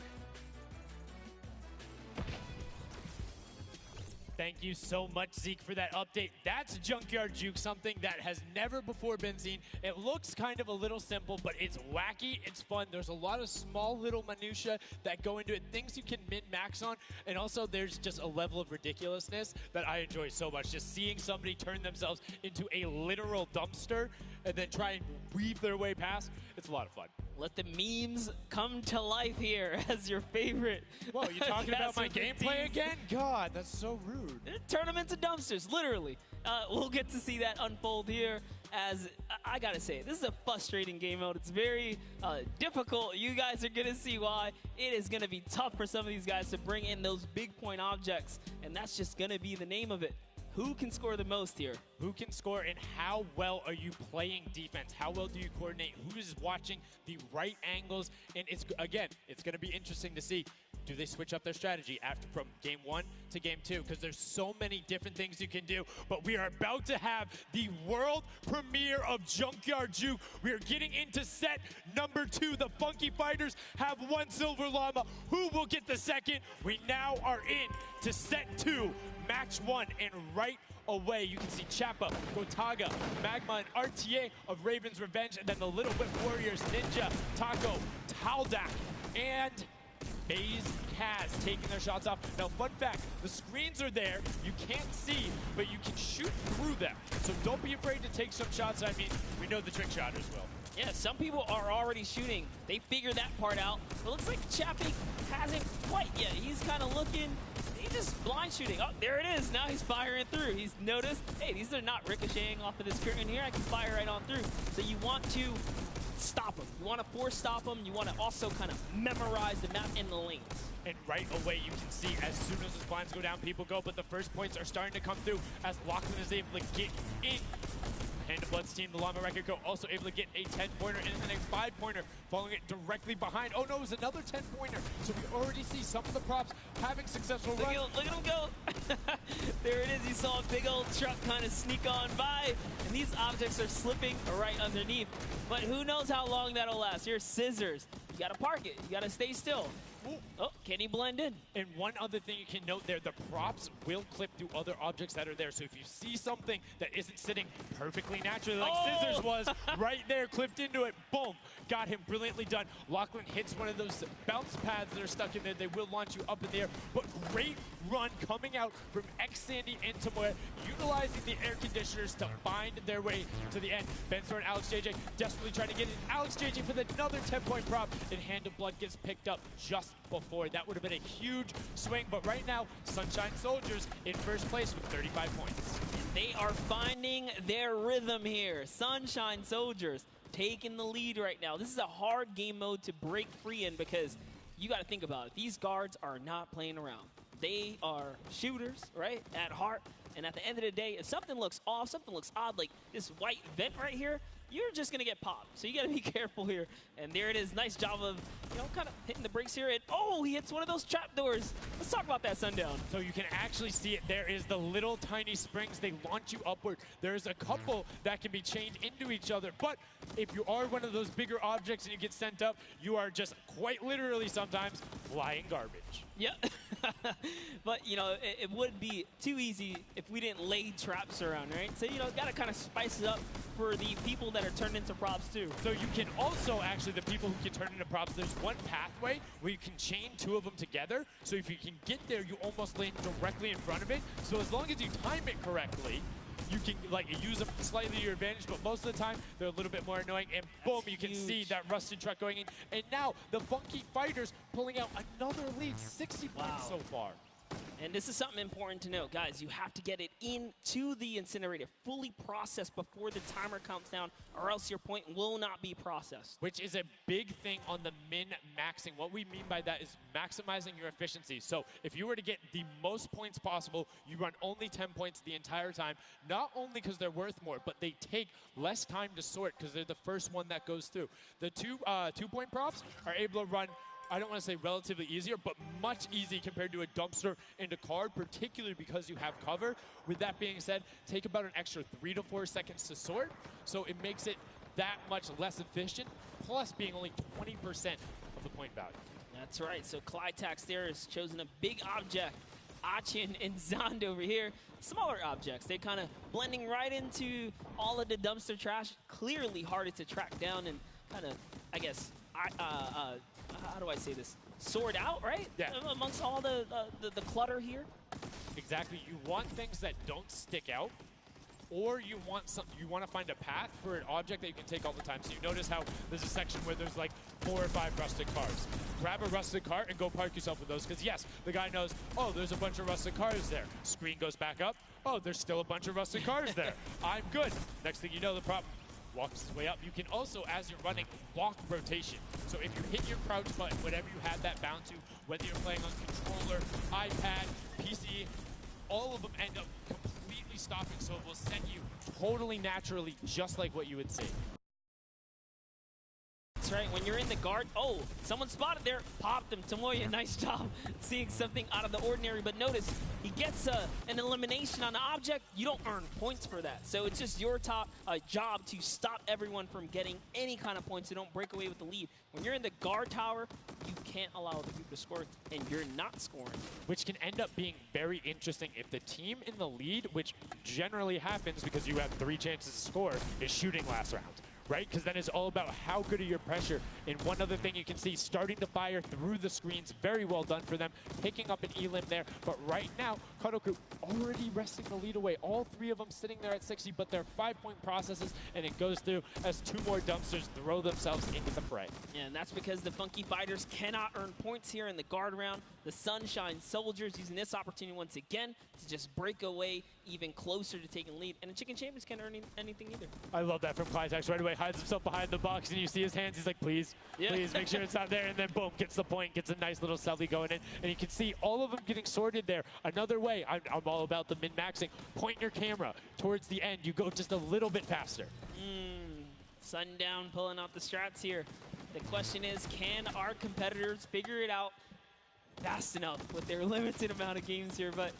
Thank you so much, Zeke, for that update. That's Junkyard Juke, something that has never before been seen. It looks kind of a little simple, but it's wacky, it's fun. There's a lot of small little minutia that go into it, things you can min-max on, and also there's just a level of ridiculousness that I enjoy so much. Just seeing somebody turn themselves into a literal dumpster and then try and weave their way past, it's a lot of fun. Let the memes come to life here as your favorite. Whoa, you talking about my Casper gameplay teams. again? God, that's so rude. Tournaments of dumpsters, literally. We'll get to see that unfold here as, I gotta say, this is a frustrating game mode. It's very difficult. You guys are gonna see why. It is gonna be tough for some of these guys to bring in those big point objects, and that's just gonna be the name of it. Who can score the most here? Who can score, and how well are you playing defense? How well do you coordinate? Who is watching the right angles? And it's again, it's going to be interesting to see. Do they switch up their strategy after from game 1 to game 2? Because there's so many different things you can do. But we are about to have the world premiere of Junkyard Juke. We are getting into set number 2. The Funky Fighters have 1 silver llama. Who will get the second? We now are in to set 2, match 1, and right away you can see Chappa, Gotaga, Magma, and RTA of Raven's Revenge, and then the Little Whip Warriors, Ninja, Taco, Taldak, and FaZe Kaz taking their shots off. Now, fun fact, the screens are there. You can't see, but you can shoot through them. So don't be afraid to take some shots. I mean, we know the trick shotters will. Yeah, some people are already shooting. They figured that part out. But it looks like Chappie hasn't quite yet. He's kind of looking. He's just blind shooting. Oh, there it is. Now he's firing through. He's noticed, hey, these are not ricocheting off of this curtain here. I can fire right on through. So you want to stop them. You want to force stop them. You want to also kind of memorize the map in the lanes. And right away you can see as soon as the blinds go down, people go. But the first points are starting to come through as Lachlan is able to get in. And the Bloods team, the Llama Record Co. also able to get a 10-pointer and then a 5-pointer, following it directly behind. Oh no, it was another 10-pointer. So we already see some of the props having successful runs. Look at him go. There it is. You saw a big old truck kind of sneak on by. And these objects are slipping right underneath. But who knows how long that'll last. Here's Scissors. You got to park it. You got to stay still. Ooh. Oh, can he blend in? And one other thing you can note there, the props will clip through other objects that are there. So if you see something that isn't sitting perfectly naturally like Scissors was, right there, clipped into it, boom, got him brilliantly done. Lachlan hits one of those bounce pads that are stuck in there. They will launch you up in the air, but great run coming out from X-Sandy and Tomoe, utilizing the air conditioners to find their way to the end. Bensor and Alex JJ desperately trying to get in. Alex JJ for another 10-point prop, and Hand of Blood gets picked up just before. That would have been a huge swing, but right now, Sunshine Soldiers in first place with 35 points. They are finding their rhythm here. Sunshine Soldiers taking the lead right now. This is a hard game mode to break free in because you got to think about it. These guards are not playing around. They are shooters, right, at heart. And at the end of the day, if something looks off, something looks odd, like this white vent right here, you're just going to get popped. So you got to be careful here. And there it is. Nice job of, you know, kind of hitting the brakes here. And, oh, he hits one of those trapdoors. Let's talk about that, Sundown. So you can actually see it. There is the little tiny springs. They launch you upward. There's a couple that can be chained into each other. But if you are one of those bigger objects and you get sent up, you are just quite literally sometimes flying garbage. Yeah. But, you know, it would be too easy if we didn't lay traps around, right? So, you know, got to kind of spice it up for the people that are turned into props, too. So you can also, actually, the people who can turn into props, there's one pathway where you can chain 2 of them together. So if you can get there, you almost land directly in front of it. So as long as you time it correctly, you can like use them slightly to your advantage, but most of the time they're a little bit more annoying. And boom, you can see that rusted truck going in. And now the Funky Fighters pulling out another lead, 60 points so far. And this is something important to note, guys. You have to get it into the incinerator, fully processed before the timer counts down, or else your point will not be processed. Which is a big thing on the min-maxing. What we mean by that is maximizing your efficiency. So if you were to get the most points possible, you run only 10 points the entire time, not only because they're worth more, but they take less time to sort because they're the first one that goes through. The two-point props are able to run, I don't want to say relatively easier, but much easier compared to a dumpster and a card, particularly because you have cover. With that being said, take about an extra 3 to 4 seconds to sort, so it makes it that much less efficient, plus being only 20% of the point value. That's right, so Clytax there has chosen a big object. Achin and Zond over here, smaller objects. They're kind of blending right into all of the dumpster trash, clearly harder to track down and kind of, I guess, how do I say this? Sort out, right? Yeah. Amongst all the clutter here. Exactly. You want things that don't stick out. or you want to find a path for an object that you can take all the time. So you notice how there's a section where there's like 4 or 5 rusted cars. Grab a rusted car and go park yourself with those, because yes, the guy knows, oh, there's a bunch of rusted cars there. Screen goes back up. Oh, there's still a bunch of rusted cars there. I'm good. Next thing you know, the prop walks its way up. You can also, as you're running, block rotation. So if you hit your crouch button, whatever you had that bound to, whether you're playing on controller, iPad, PC, all of them end up completely stopping, so it will send you totally naturally, just like what you would see. That's right, when you're in the guard, oh, someone spotted there, popped him. Tomoya, nice job seeing something out of the ordinary, but notice he gets an elimination on the object. You don't earn points for that, so it's just your job to stop everyone from getting any kind of points, so don't break away with the lead. When you're in the guard tower, you can't allow the people to score, and you're not scoring. Which can end up being very interesting if the team in the lead, which generally happens because you have 3 chances to score, is shooting last round. Right? Because then it's all about how good are your pressure. And one other thing you can see, starting to fire through the screens, very well done for them, picking up an elim there. But right now, Kadoku already wresting the lead away. All 3 of them sitting there at 60, but they're 5-point processes, and it goes through as 2 more dumpsters throw themselves into the fray. Yeah, and that's because the Funky Fighters cannot earn points here in the guard round. The Sunshine Soldiers using this opportunity once again to just break away even closer to taking lead. And the Chicken Champions can't earn anything either. I love that from Clitex. Right away, hides himself behind the box, and you see his hands. He's like, please, please, make sure it's not there. And then, boom, gets the point, gets a nice little selfie going in. And you can see all of them getting sorted there. Another way, I'm all about the min-maxing. Point your camera towards the end. You go just a little bit faster. Sundown pulling out the strats here. The question is, can our competitors figure it out fast enough with their limited amount of games here? But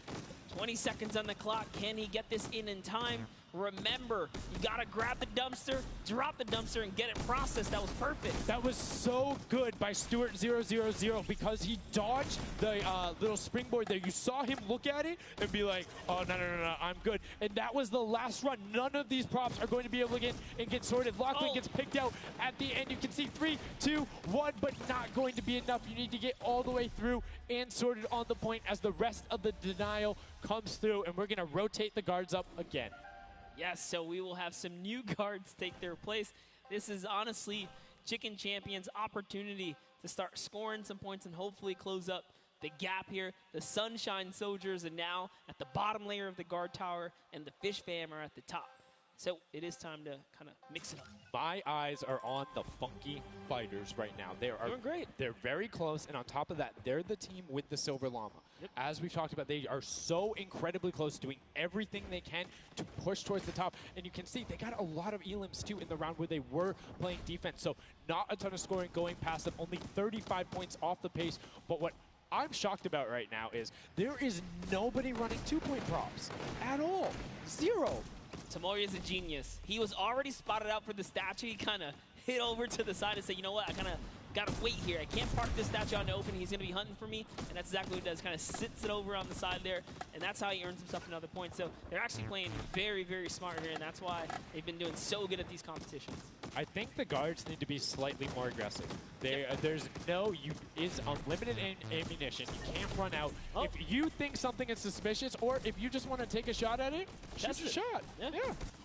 20 seconds on the clock. Can he get this in time? Remember, you got to grab the dumpster, drop the dumpster, and get it processed. That was perfect. That was so good by Stuart000 because he dodged the little springboard there. You saw him look at it and be like, oh, no, I'm good. And that was the last run. None of these props are going to be able to get sorted. Lachlan gets picked out at the end. You can see 3, 2, 1, but not going to be enough. You need to get all the way through and sorted on the point as the rest of the denial comes through, and we're going to rotate the guards up again. Yes, so we will have some new guards take their place. This is honestly Chicken Champions' opportunity to start scoring some points and hopefully close up the gap here. The Sunshine Soldiers are now at the bottom layer of the guard tower, and the Fish Fam are at the top. So it is time to kind of mix it up. My eyes are on the Funky Fighters right now. They are doing great. They're very close, and on top of that, they're the team with the Silver Llama. Yep. As we've talked about, they are so incredibly close, doing everything they can to push towards the top. And you can see they got a lot of elims, too, in the round where they were playing defense. So not a ton of scoring going past them, only 35 points off the pace. But what I'm shocked about right now is there is nobody running 2-point props at all. 0. Tomoya is a genius. He was already spotted out for the statue. He kind of hit over to the side and said, you know what, I kind of got to wait here. I can't park this statue on the open. He's going to be hunting for me, and that's exactly what he does. Kind of sits it over on the side there, and that's how he earns himself another point. So they're actually playing very, very smart here, and that's why they've been doing so good at these competitions. I think the guards need to be slightly more aggressive. There's is unlimited ammunition. You can't run out. If you think something is suspicious, or if you just want to take a shot at it, shoot your shot. Yeah.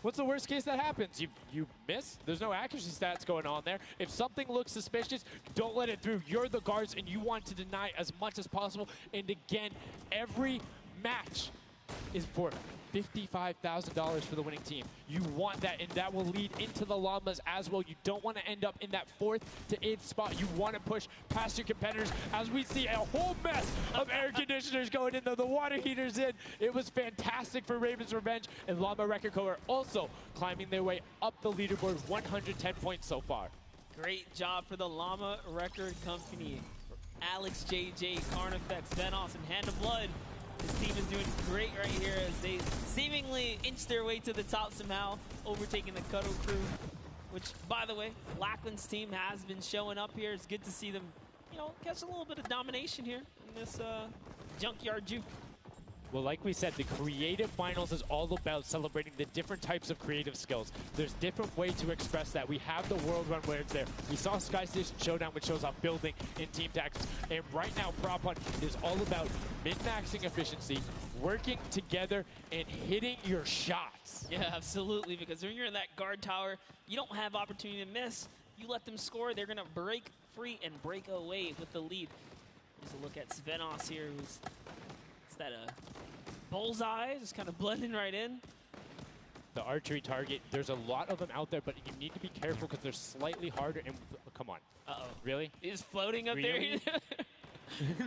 What's the worst case that happens? You miss. There's no accuracy stats going on there. If something looks suspicious, don't let it through. You're the guards, and you want to deny as much as possible. And again, every match is for $55,000 for the winning team. You want that, and that will lead into the Llamas as well. You don't want to end up in that 4th to 8th spot. You want to push past your competitors as we see a whole mess of air conditioners going in, though the water heaters in. It was fantastic for Raven's Revenge, and Llama Record Co. are also climbing their way up the leaderboard, 110 points so far. Great job for the Llama Record Company. Alex, JJ, Carnifex, Venos, and Hand of Blood. This team is doing great right here as they seemingly inch their way to the top somehow, overtaking the Cuddle Crew, which, by the way, Lachlan's team has been showing up here. It's good to see them, catch a little bit of domination here in this Junkyard Juke. Well, like we said, the creative finals is all about celebrating the different types of creative skills. There's different ways to express that. We have the World Run where it's there. We saw Sky Station Showdown, which shows off building in team tactics. And right now, Prop Hunt is all about min-maxing efficiency, working together, and hitting your shots. Yeah, absolutely, because when you're in that guard tower, you don't have opportunity to miss. You let them score, they're going to break free and break away with the lead. Here's a look at Svenos here, who's that bullseye, just kind of blending right in. The archery target, there's a lot of them out there, but you need to be careful because they're slightly harder. And come on. Uh-oh. Really? He's floating up Really? there.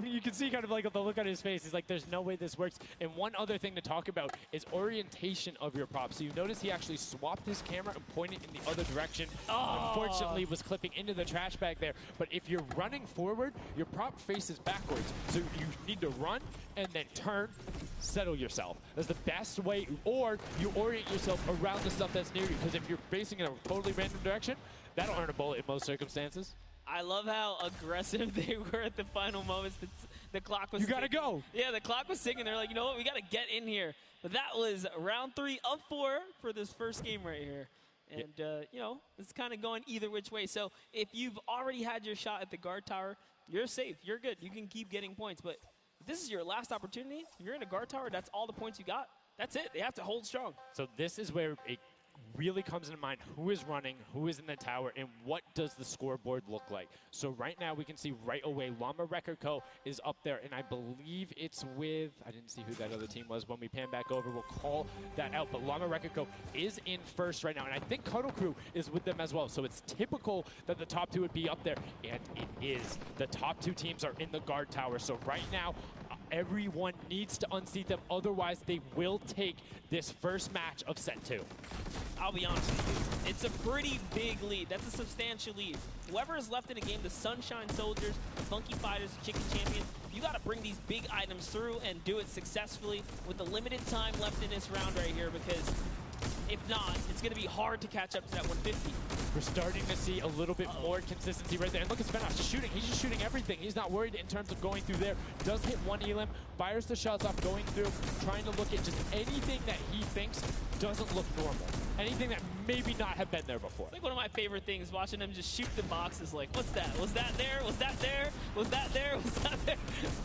You can see kind of like the look on his face. He's like, there's no way this works. And one other thing to talk about is orientation of your prop. So you notice he actually swapped his camera and pointed in the other direction. Oh. Unfortunately, was clipping into the trash bag there. But if you're running forward, your prop faces backwards. So you need to run and then turn, settle yourself. That's the best way. Or you orient yourself around the stuff that's near you. Because if you're facing in a totally random direction, that'll earn a bullet in most circumstances. I love how aggressive they were at the final moments. The clock was You gotta go. Yeah, the clock was ticking. They're like, you know what, we gotta get in here. But that was round 3 of 4 for this first game right here. And, you know, it's kind of going either which way. So if you've already had your shot at the guard tower, you're safe. You're good. You can keep getting points. But if this is your last opportunity, you're in a guard tower, that's all the points you got. That's it. They have to hold strong. So this is where it really comes into mind who is running, who is in the tower, and what does the scoreboard look like. So right now we can see right away Llama Record Co. is up there, and I believe it's with, I didn't see who that other team was. When we pan back over, we'll call that out. But Llama Record Co. is in first right now, and I think Cuddle Crew is with them as well. So it's typical that the top two would be up there, and it is. The top two teams are in the guard tower. So right now, everyone needs to unseat them. Otherwise, they will take this first match of set 2. I'll be honest with you, it's a pretty big lead. That's a substantial lead. Whoever is left in the game, the Sunshine Soldiers, the Funky Fighters, the Chicken Champions, you got to bring these big items through and do it successfully with the limited time left in this round right here, because if not, it's going to be hard to catch up to that 150. We're starting to see a little bit more consistency right there. And look at Svenos just shooting. He's just shooting everything. He's not worried in terms of going through there. Does hit one elim, fires the shots off going through, trying to look at just anything that he thinks doesn't look normal. Anything that maybe not have been there before. It's like one of my favorite things, watching him just shoot the boxes like, what's that? Was that there? Was that there? Was that there? Was that there?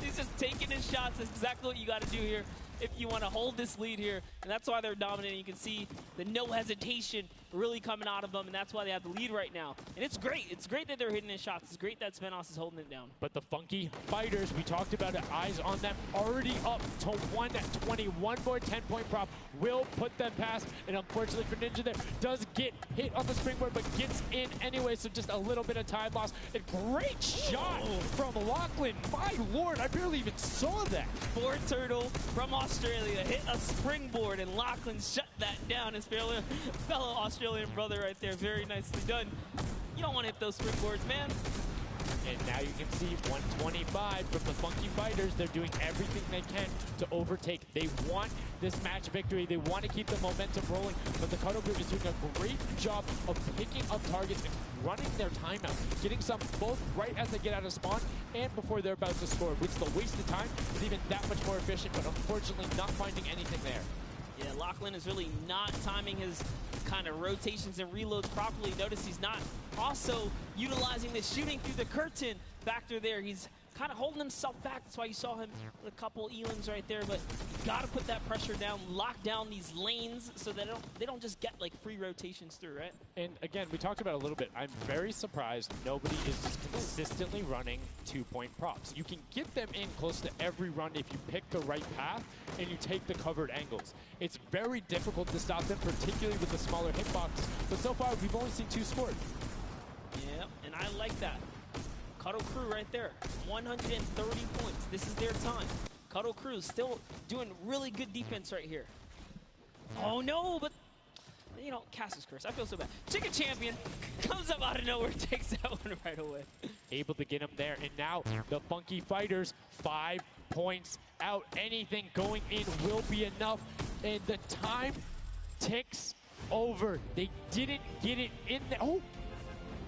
He's just taking his shots. That's exactly what you got to do here if you want to hold this lead here. And that's why they're dominating. You can see the no hesitation really coming out of them, and that's why they have the lead right now. And it's great. It's great that they're hitting his shots. It's great that Svenos is holding it down. But the Funky Fighters, we talked about it, eyes on them, already up to 120. One more 10-point prop will put them past. And unfortunately for Ninja there, does get hit on the springboard, but gets in anyway, so just a little bit of time loss. A great shot from Lachlan. My lord, I barely even saw that. Ford Turtle from Australia hit a springboard, and Lachlan shut that down. His fellow Australian brother right there. Very nicely done. You don't want to hit those springboards, man. And now you can see 125 from the Funky Fighters. They're doing everything they can to overtake. They want this match victory. They want to keep the momentum rolling. But the Cuddle Group is doing a great job of picking up targets and running their timeout, getting some both right as they get out of spawn and before they're about to score, which the waste of time is even that much more efficient, but unfortunately not finding anything there. Yeah, Lachlan is really not timing his kind of rotations and reloads properly. Notice he's not also utilizing the shooting through the curtain factor there. He's kind of holding himself back. That's why you saw him with a couple elims right there. But you got to put that pressure down, lock down these lanes so that they don't just get like free rotations through, right? And again, we talked about it a little bit. I'm very surprised nobody is just consistently running 2-point props. You can get them in close to every run if you pick the right path and you take the covered angles. It's very difficult to stop them, particularly with the smaller hitboxes. But so far, we've only seen 2 scored. Yeah, and I like that. Cuddle Crew right there, 130 points. This is their time. Cuddle Crew still doing really good defense right here. Oh no, but you know, Cass's curse. I feel so bad. Chicken Champion comes up out of nowhere, takes that one right away. Able to get him there, and now the Funky Fighters 5 points out. Anything going in will be enough, and the time ticks over. They didn't get it in there. Oh,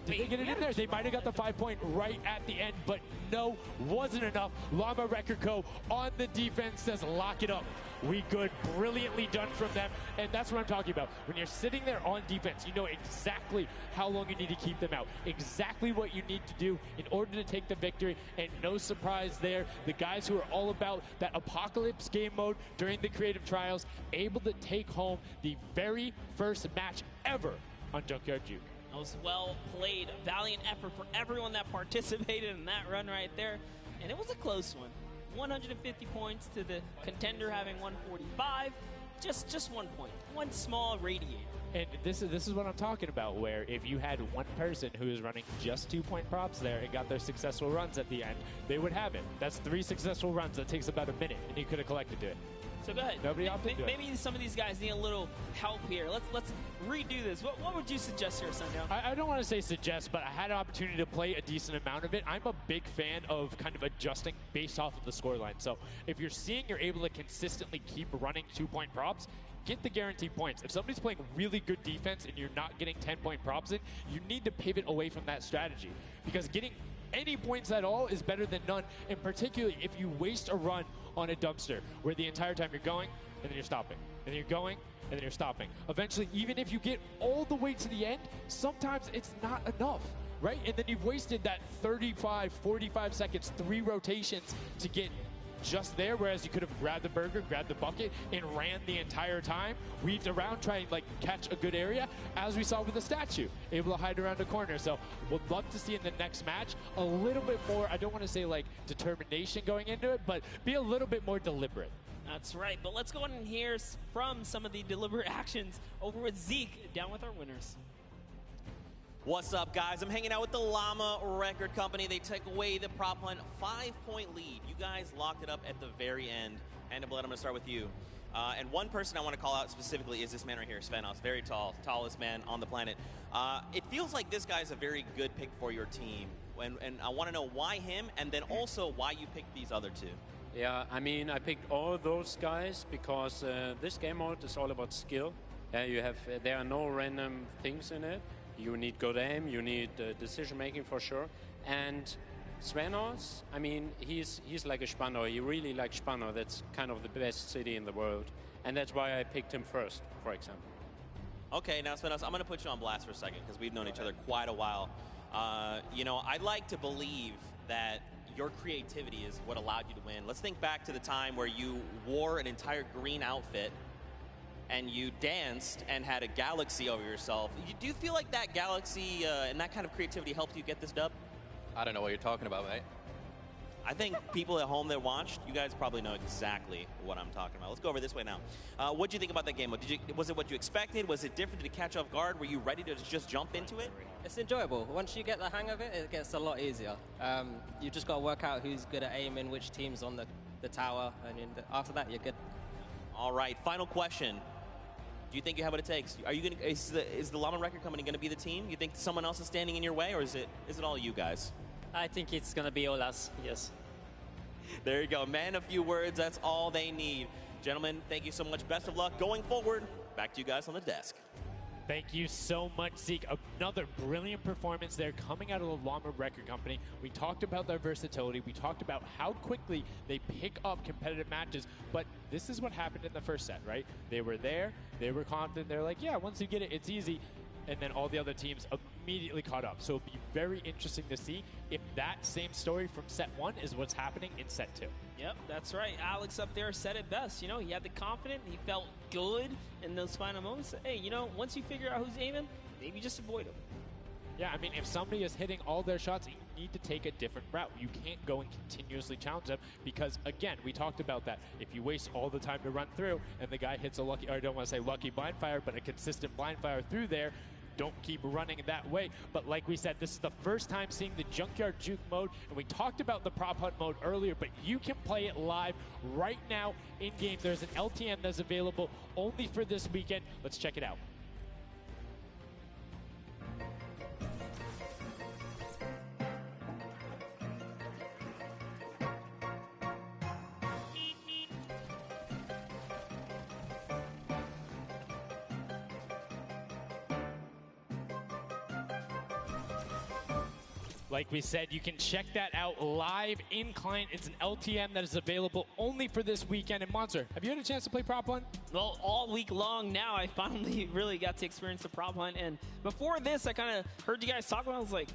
Did they get it in there? They might have got the 5-point right at the end, but no, wasn't enough. Llama Record Co. on the defense says, lock it up. We good. Brilliantly done from them. And that's what I'm talking about. When you're sitting there on defense, you know exactly how long you need to keep them out, exactly what you need to do in order to take the victory. And no surprise there, the guys who are all about that Apocalypse game mode during the creative trials, able to take home the very first match ever on Junkyard Juke. That was well played. Valiant effort for everyone that participated in that run right there. And it was a close one. 150 points to the contender having 145. Just 1 point. One small radiator. And this is what I'm talking about, where if you had one person who is running just 2-point props there and got their successful runs at the end, they would have it. That's 3 successful runs. That takes about a minute, and you could have collected it. So go ahead. Nobody opted to it. Maybe some of these guys need a little help here. Let's redo this. What would you suggest here, Sundown? I don't want to say suggest, but I had an opportunity to play a decent amount of it. I'm a big fan of kind of adjusting based off of the scoreline. So if you're seeing you're able to consistently keep running 2-point props, get the guaranteed points. If somebody's playing really good defense and you're not getting 10-point props in, you need to pivot away from that strategy. Because getting any points at all is better than none, and particularly if you waste a run on a dumpster where the entire time you're going and then you're stopping, and then you're going and then you're stopping. Eventually, even if you get all the way to the end, sometimes it's not enough, right? And then you've wasted that 35, 45 seconds, 3 rotations to get just there, whereas you could have grabbed the burger, grabbed the bucket, and ran the entire time, weaved around, trying to catch a good area, as we saw with the statue, able to hide around a corner. So would love to see in the next match a little bit more, I don't want to say determination going into it, but be a little bit more deliberate. That's right, but let's go on and hear from some of the deliberate actions over with Zeke, down with our winners. What's up, guys? I'm hanging out with the Llama Record Company. They took away the prop hunt 5-point lead. You guys locked it up at the very end. And Blood, I'm going to start with you. And one person I want to call out specifically is this man right here, Svenos. Very tall, tallest man on the planet. It feels like this guy's a very good pick for your team. And I want to know why him, and then also why you picked these other two. Yeah, I mean, I picked all those guys because this game mode is all about skill. There are no random things in it. You need good aim, you need decision making for sure. And Svenos, I mean, he's like a Spandau. He really likes Spandau. That's kind of the best city in the world. And that's why I picked him first, for example. Okay, now Svenos, I'm going to put you on blast for a second because we've known each other quite a while. I'd like to believe that your creativity is what allowed you to win. Let's think back to the time where you wore an entire green outfit and you danced and had a galaxy over yourself. Do you feel like that galaxy and that kind of creativity helped you get this dub? I don't know what you're talking about, mate. I think people at home that watched, you guys probably know exactly what I'm talking about. Let's go over this way now. What did you think about that game? Was it what you expected? Was it different? Did it catch off guard? Were you ready to just jump into it? It's enjoyable. Once you get the hang of it, it gets a lot easier. You just got to work out who's good at aiming, which team's on the tower, and after that, you're good. All right, final question. Do you think you have what it takes? Are you gonna? Is the Llama Record Company going to be the team? You think someone else is standing in your way, or is it all you guys? I think it's going to be all us, yes. There you go. Man, a few words, that's all they need. Gentlemen, thank you so much. Best of luck going forward. Back to you guys on the desk. Thank you so much, Zeke. Another brilliant performance there coming out of the Llama Record Company. We talked about their versatility. We talked about how quickly they pick up competitive matches. But this is what happened in the first set, right? They were there. They were confident. They're like, yeah, once you get it, it's easy. And then all the other teams immediately caught up. So it'll be very interesting to see if that same story from set 1 is what's happening in set 2. Yep, that's right. Alex up there said it best. He had the confidence. He felt good in those final moments. Hey, once you figure out who's aiming, maybe just avoid him. Yeah, I mean, if somebody is hitting all their shots, you need to take a different route. You can't go and continuously challenge them because, again, we talked about that. If you waste all the time to run through and the guy hits a lucky, or I don't want to say lucky blind fire, but a consistent blind fire through there, don't keep running that way. But like we said, this is the first time seeing the Junkyard Juke mode, and we talked about the prop hunt mode earlier, but you can play it live right now in-game. There's an LTM that's available only for this weekend. Let's check it out. Like we said, you can check that out live in client. It's an LTM that is available only for this weekend. And Monster, have you had a chance to play Prop Hunt? Well, all week long now, I finally really got to experience the Prop Hunt. And before this, I kind of heard you guys talk about it. I was like,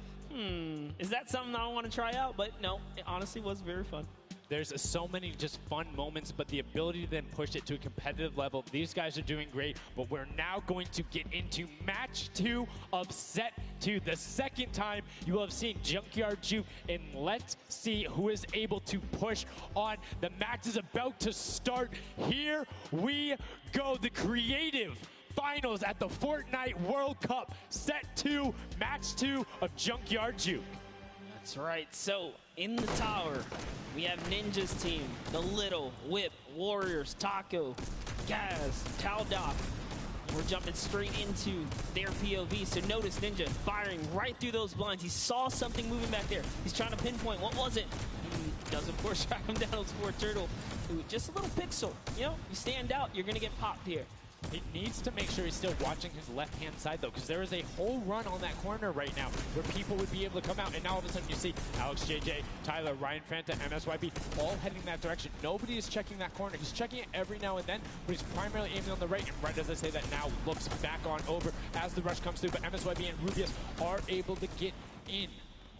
is that something I want to try out? But no, it honestly was very fun. There's so many just fun moments, but the ability to then push it to a competitive level, these guys are doing great. But we're now going to get into match 2 of set 2. The second time you will have seen Junkyard Juke, and let's see who is able to push on. The match is about to start. Here we go. The creative finals at the Fortnite World Cup. Set 2, match 2 of Junkyard Juke. That's right. So in the tower, we have Ninja's team, the Little, Whip, Warriors, Taco, Gaz, Taldoc. We're jumping straight into their POV. So notice Ninja firing right through those blinds. He saw something moving back there. He's trying to pinpoint. What was it? He does, of course, track him down. Those 4 turtle. Ooh, just a little pixel. You know, you stand out, you're going to get popped here. He needs to make sure he's still watching his left-hand side, though, because there is a whole run on that corner right now where people would be able to come out, and now all of a sudden you see Alex JJ, Tyler, Ryan Franta, MSYB all heading that direction. Nobody is checking that corner. He's checking it every now and then, but he's primarily aiming on the right, and right as I say that now looks back on over as the rush comes through, but MSYB and Rubius are able to get in.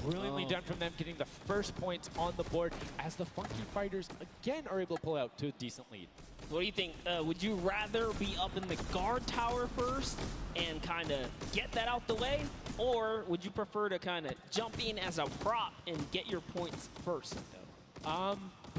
Brilliantly done from them, getting the first points on the board as the Funky Fighters again are able to pull out to a decent lead. What do you think? Would you rather be up in the guard tower first and kind of get that out the way? Or would you prefer to kind of jump in as a prop and get your points first?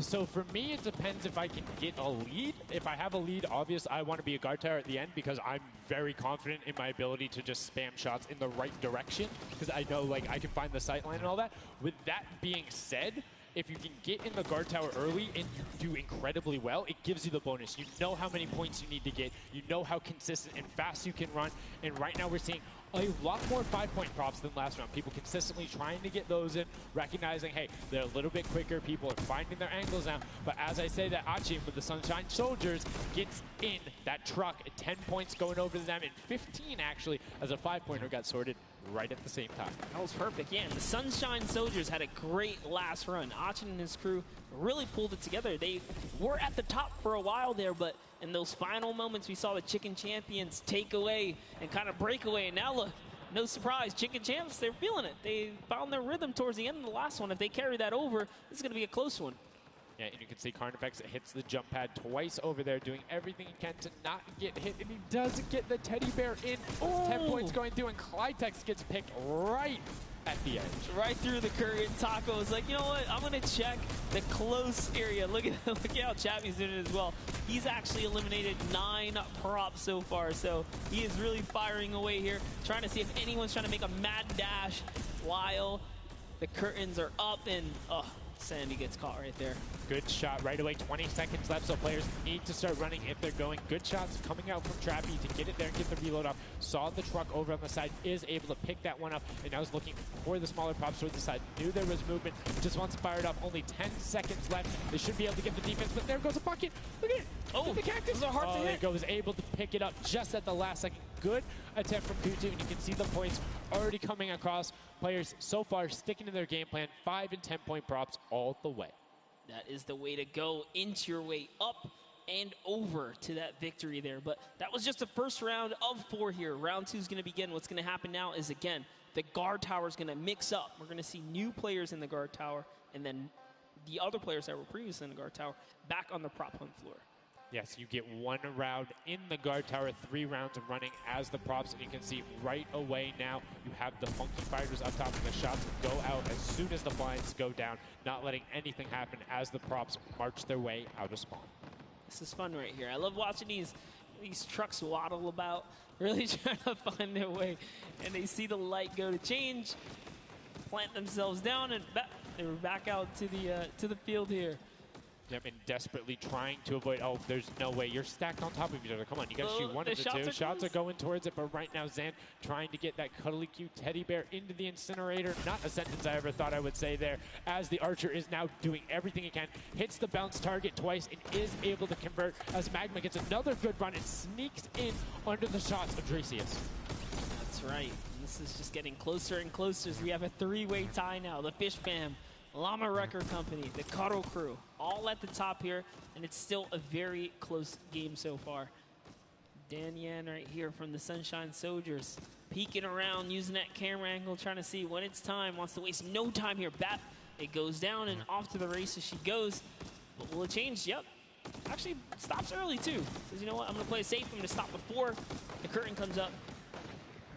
So for me, it depends if I can get a lead. If I have a lead, obviously I want to be a guard tower at the end because I'm very confident in my ability to just spam shots in the right direction because I know like I can find the sight line and all that. With that being said, if you can get in the guard tower early and you do incredibly well, it gives you the bonus. You know how many points you need to get. You know how consistent and fast you can run. And right now we're seeing a lot more 5-point props than last round. People consistently trying to get those in, recognizing, hey, they're a little bit quicker. People are finding their angles now. But as I say that Achim with the Sunshine Soldiers gets in that truck at 10 points going over to them, and 15 actually as a 5-pointer got sorted right at the same time. That was perfect. Yeah, and the Sunshine Soldiers had a great last run. Achin and his crew really pulled it together. They were at the top for a while there, but in those final moments, we saw the Chicken Champions take away and kind of break away. And now look, no surprise, Chicken Champs, they're feeling it. They found their rhythm towards the end of the last one. If they carry that over, this is going to be a close one. Yeah, and you can see Carnifex hits the jump pad twice over there, doing everything he can to not get hit, and he does get the teddy bear in. 10 points going through, and Clytex gets picked right at the edge. Right through the current. Taco is like, you know what? I'm going to check the close area. Look at how Chappie's doing it as well. He's actually eliminated 9 props so far, so he is really firing away here, trying to see if anyone's trying to make a mad dash while the curtains are up, and Sandy gets caught right there. Good shot right away. 20 seconds left, so players need to start running if they're going. Good shots coming out from Trappy to get it there and get the reload off. Saw the truck over on the side, is able to pick that one up, and now is looking for the smaller props toward the side. Knew there was movement, just wants to fire it up. Only 10 seconds left. They should be able to get the defense, but there goes a bucket. Look at it. Oh, the cactus. Those are hard to hit. There goes, able to pick it up just at the last second. Good attempt from Kutu, and you can see the points already coming across. Players so far sticking to their game plan. 5 and 10 point props all the way. That is the way to go. Inch your way up and over to that victory there. But that was just the first round of 4 here. Round 2 is going to begin. What's going to happen now is, again, the guard tower is going to mix up. We're going to see new players in the guard tower, and then the other players that were previously in the guard tower back on the prop hunt floor. Yes, you get 1 round in the guard tower, 3 rounds of running as the props, and you can see right away now you have the Funky Fighters up top, and the shots go out as soon as the blinds go down, not letting anything happen as the props march their way out of spawn. This is fun right here. I love watching these trucks waddle about, really trying to find their way, and they see the light go to change, plant themselves down, and they were back out to the field here. Yep, and desperately trying to avoid, there's no way. You're stacked on top of each other. Come on, you got to shoot one of the 2. Shots are going towards it, but right now Zan trying to get that cuddly cute teddy bear into the incinerator. Not a sentence I ever thought I would say there, as the Archer is now doing everything he can. Hits the bounce target twice and is able to convert as Magma gets another good run and sneaks in under the shots of Dracius. That's right. This is just getting closer and closer as we have a three-way tie now. The Fish Fam, Llama Record Company, the Cuddle Crew, all at the top here, and it's still a very close game so far. Dan Yan right here from the Sunshine Soldiers, peeking around, using that camera angle, trying to see when it's time, wants to waste no time here. Bat, it goes down and off to the races she goes. But will it change? Yep. Actually stops early too. Says, you know what, I'm gonna play it safe, I'm gonna stop before the curtain comes up.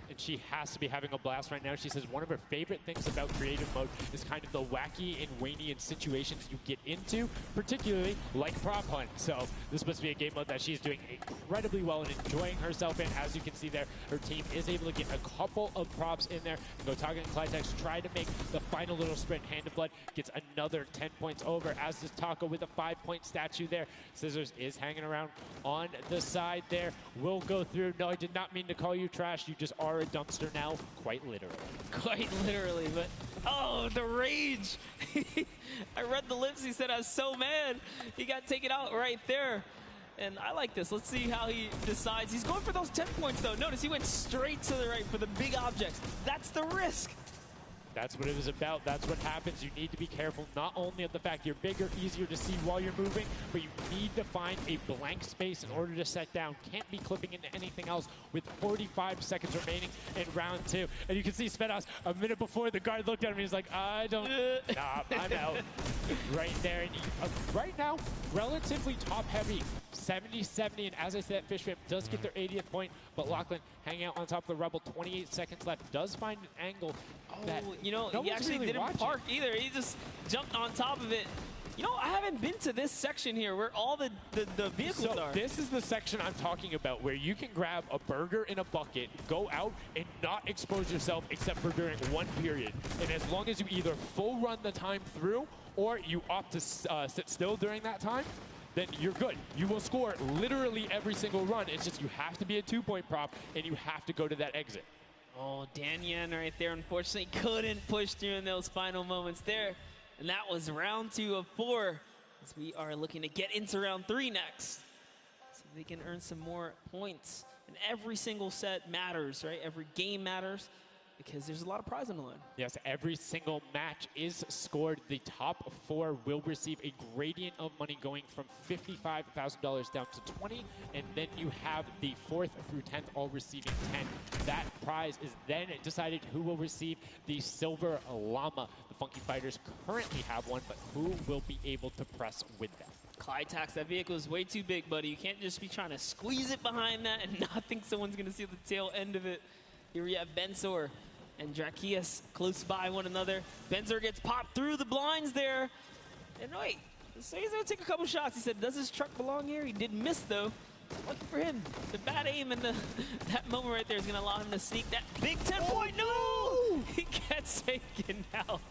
And she has to be having a blast right now. She says one of her favorite things about creative mode is kind of the wacky and Waynian situations you get into, particularly like prop hunt. So this must be a game mode that she's doing incredibly well and enjoying herself in. As you can see there, her team is able to get a couple of props in there. Gotaga and Clytex try to make the final little sprint. Hand of Blood gets another 10 points over, as does Taco with a 5-point statue there. Scissors is hanging around on the side there. Will go through. No, I did not mean to call you trash. You just are a dumpster now, quite literally. Quite literally, but oh, the rage. I read the lips, he said, I was so mad. He got taken out right there. And I like this. Let's see how he decides. He's going for those 10 points, though. Notice he went straight to the right for the big objects. That's the risk. That's what it was about. That's what happens. You need to be careful not only of the fact you're bigger, easier to see while you're moving, but you need to find a blank space in order to set down. Can't be clipping into anything else with 45 seconds remaining in round 2. And you can see Svetos a minute before the guard looked at him. He's like, I don't, nah, I'm out. Right there. And right now, relatively top heavy. 70-70, and as I said, Fish Fam does get their 80th point, but Lachlan hanging out on top of the Rebel, 28 seconds left, does find an angle that you know, no he actually really didn't watching. park either. He just jumped on top of it. You know, I haven't been to this section here where all the vehicles are. This is the section I'm talking about, where you can grab a burger in a bucket, go out, and not expose yourself except for during one period. And as long as you either full run the time through, or you opt to sit still during that time, then you're good. You will score literally every single run. It's just you have to be a 2-point prop, and you have to go to that exit. Oh, Dan Yan right there, unfortunately, couldn't push through in those final moments there. And that was round 2 of 4, as we are looking to get into round 3 next. So they can earn some more points. And every single set matters, right? Every game matters, because there's a lot of prize on the line. Yes, every single match is scored. The top 4 will receive a gradient of money going from $55,000 down to 20, and then you have the 4th through 10th all receiving 10. That prize is then decided who will receive the Silver Llama. The Funky Fighters currently have one, but who will be able to press with them? Clytax, that vehicle is way too big, buddy. You can't just be trying to squeeze it behind that and not think someone's going to see the tail end of it. Here we have Bensor and Drakias close by one another. Bensor gets popped through the blinds there. And wait, so he's gonna take a couple shots. He said, does his truck belong here? He did miss though. Lucky for him. The bad aim and that moment right there is gonna allow him to sneak that big 10-point. No! He gets taken out.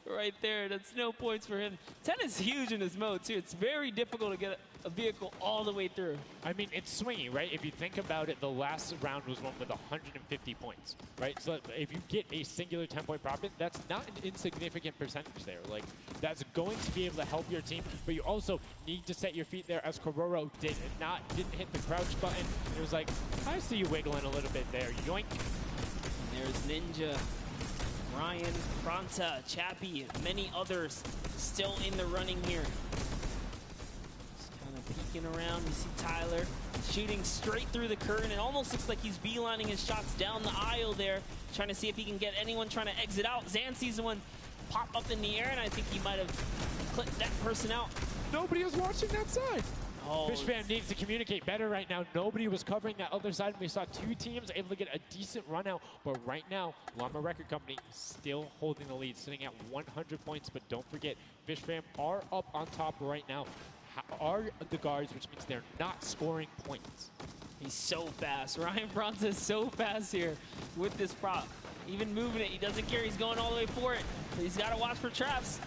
Right there, that's no points for him. 10 is huge in this mode too. It's very difficult to get a vehicle all the way through. I mean, it's swingy, right? If you think about it, the last round was one with 150 points, right? So if you get a singular 10-point profit, that's not an insignificant percentage there. Like, that's going to be able to help your team, but you also need to set your feet there, as Kororo didn't hit the crouch button. It was like, I see you wiggling a little bit there. Yoink. And there's Ninja, Ryan, Fronta, Chappie, and many others still in the running here. Peeking around, you see Tyler shooting straight through the curtain. It almost looks like he's beelining his shots down the aisle there, trying to see if he can get anyone trying to exit out. Zan sees one pop up in the air, and I think he might have clipped that person out. Nobody was watching that side. Oh, Fish Fam needs to communicate better right now. Nobody was covering that other side. We saw 2 teams able to get a decent run out, but right now, Llama Record Company still holding the lead, sitting at 100 points. But don't forget, Fish Fam are up on top right now. Are the guards, which means they're not scoring points. He's so fast. Ryan Fronta is so fast here with this prop. Even moving it, he doesn't care. He's going all the way for it. But he's got to watch for traps.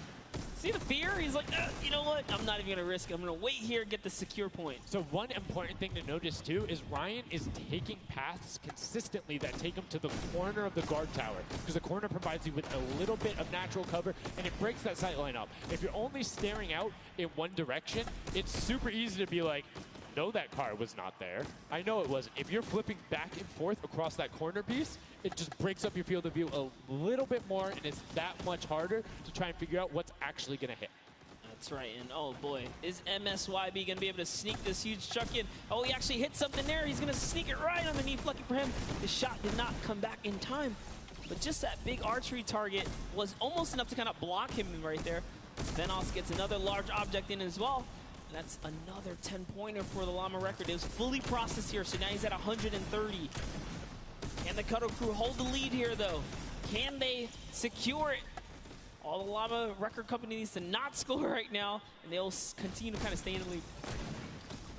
See the fear? He's like, you know what? I'm not even going to risk it. I'm going to wait here and get the secure point. So one important thing to notice, too, is Ryan is taking paths consistently that take him to the corner of the guard tower, because the corner provides you with a little bit of natural cover, and it breaks that sight line up. If you're only staring out in one direction, it's super easy to be like, know that car was not there. I know it wasn't. If you're flipping back and forth across that corner piece, it just breaks up your field of view a little bit more, and it's that much harder to try and figure out what's actually going to hit. That's right, and oh boy, is MSYB going to be able to sneak this huge chuck in? Oh, he actually hit something there. He's going to sneak it right underneath. Lucky for him, the shot did not come back in time. But just that big archery target was almost enough to kind of block him right there. Venos gets another large object in as well. And that's another 10-pointer for the Llama record. It was fully processed here, so now he's at 130. Can the Cuddle Crew hold the lead here, though? Can they secure it? All the Llama record company needs to not score right now, and they'll continue to kind of stay in the lead.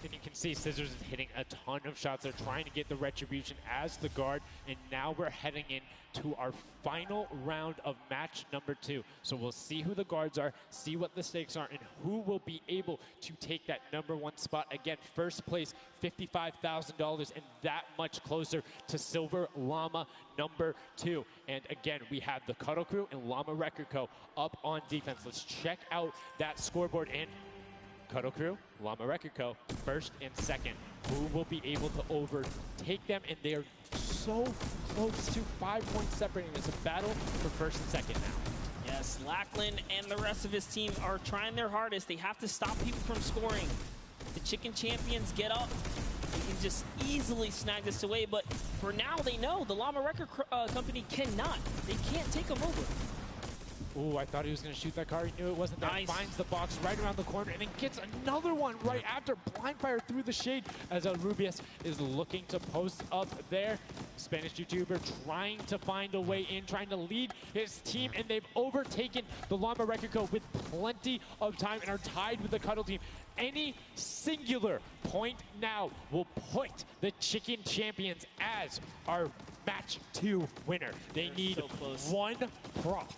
And you can see Scissors is hitting a ton of shots. They're trying to get the retribution as the guard, and now we're heading in to our final round of match number 2. So we'll see who the guards are, see what the stakes are, and who will be able to take that #1 spot. Again, first place, $55,000, and that much closer to Silver Llama #2. And again, we have the Cuddle Crew and Llama Record Co. up on defense. Let's check out that scoreboard. And Cuddle Crew, Llama Record Co., first and second. Who will be able to overtake them? And they are so close to 5 points separating. It's a battle for first and second now. Yes, Lackland and the rest of his team are trying their hardest. They have to stop people from scoring. The Chicken Champions get up. They can just easily snag this away, but for now they know the Llama Record Company cannot. They can't take them over. Ooh, I thought he was going to shoot that car. He knew it wasn't there. Nice. Finds the box right around the corner and then gets another one right after. Blind fire through the shade as Rubius is looking to post up there. Spanish YouTuber trying to find a way in, trying to lead his team, and they've overtaken the Llama Record Co. with plenty of time and are tied with the Cuddle team. Any singular point now will put the Chicken Champions as our match 2 winner. They need one prop.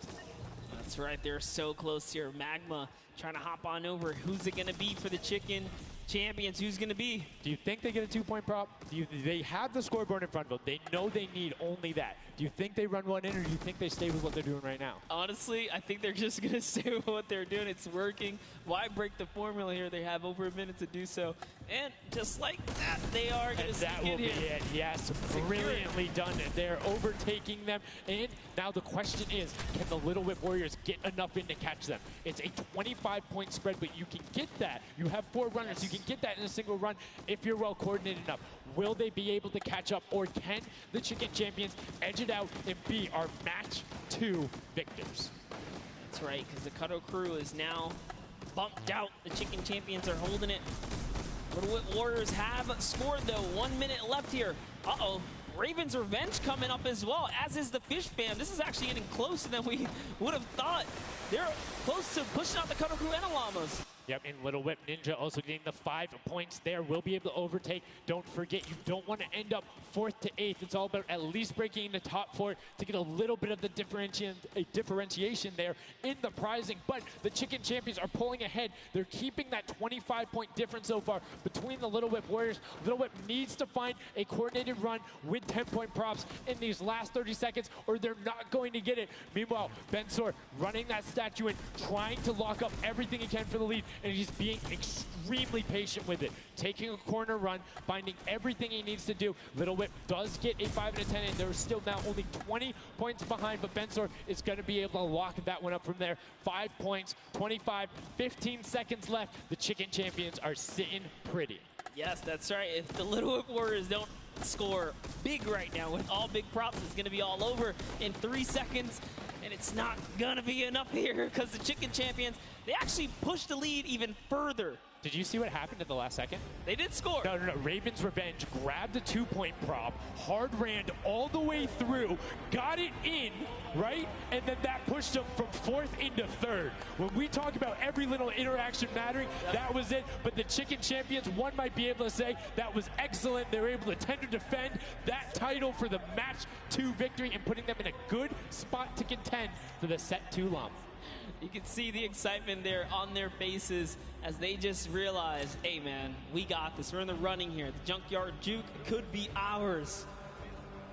That's right, they're so close here. Magma trying to hop on over. Who's it going to be for the Chicken Champions? Who's going to be? Do you think they get a 2-point prop? They have the scoreboard in front of them. They know they need only that. Do you think they run one in, or do you think they stay with what they're doing right now? Honestly, I think they're just going to stay with what they're doing. It's working. Why break the formula here? They have over a minute to do so. And just like that, they are going to sneak that will in be here. it. Yes, brilliantly done. They're overtaking them. And now the question is, can the Little Whip Warriors get enough in to catch them? It's a 25-point spread, but you can get that. You have 4 runners. You can get that in a single run if you're well coordinated enough. Will they be able to catch up, or can the Chicken Champions edge it out and be our match 2 victors? That's right, because the Cuddle Crew is now bumped out. The Chicken Champions are holding it. Little Whip Warriors have scored, though. 1 minute left here. Uh-oh. Raven's Revenge coming up as well, as is the Fish Fam. This is actually getting closer than we would have thought. They're close to pushing out the Cuddle Crew and the Llamas. Yep, and Little Whip Ninja also getting the 5 points there. Will be able to overtake. Don't forget, you don't want to end up 4th to 8th. It's all about at least breaking into top 4 to get a little bit of the differentiation there in the prizing. But the Chicken Champions are pulling ahead. They're keeping that 25-point difference so far between the Little Whip Warriors. Little Whip needs to find a coordinated run with 10-point props in these last 30 seconds, or they're not going to get it. Meanwhile, Bensor running that statue in, trying to lock up everything he can for the lead, and he's being extremely patient with it. Taking a corner run, finding everything he needs to do. Little Whip does get a 5 and a 10, and they're still now only 20 points behind, but Bensor is going to be able to lock that one up from there. 5 points, 25, 15 seconds left. The Chicken Champions are sitting pretty. Yes, that's right. If the Little Whip Warriors don't score big right now with all big props, it's going to be all over in 3 seconds. And it's not going to be enough here because the Chicken Champions, they actually pushed the lead even further. Did you see what happened at the last second? They did score. No. Raven's Revenge grabbed a 2-point prop, hard ran all the way through, got it in, right? And then that pushed them from 4th into 3rd. When we talk about every little interaction mattering, that was it. But the Chicken Champions, one might be able to say that was excellent. They were able to tender defend that title for the match 2 victory and putting them in a good spot to contend for the set 2 Llama. You can see the excitement there on their faces as they just realize, hey man, we got this. We're in the running here. The Junkyard Juke could be ours.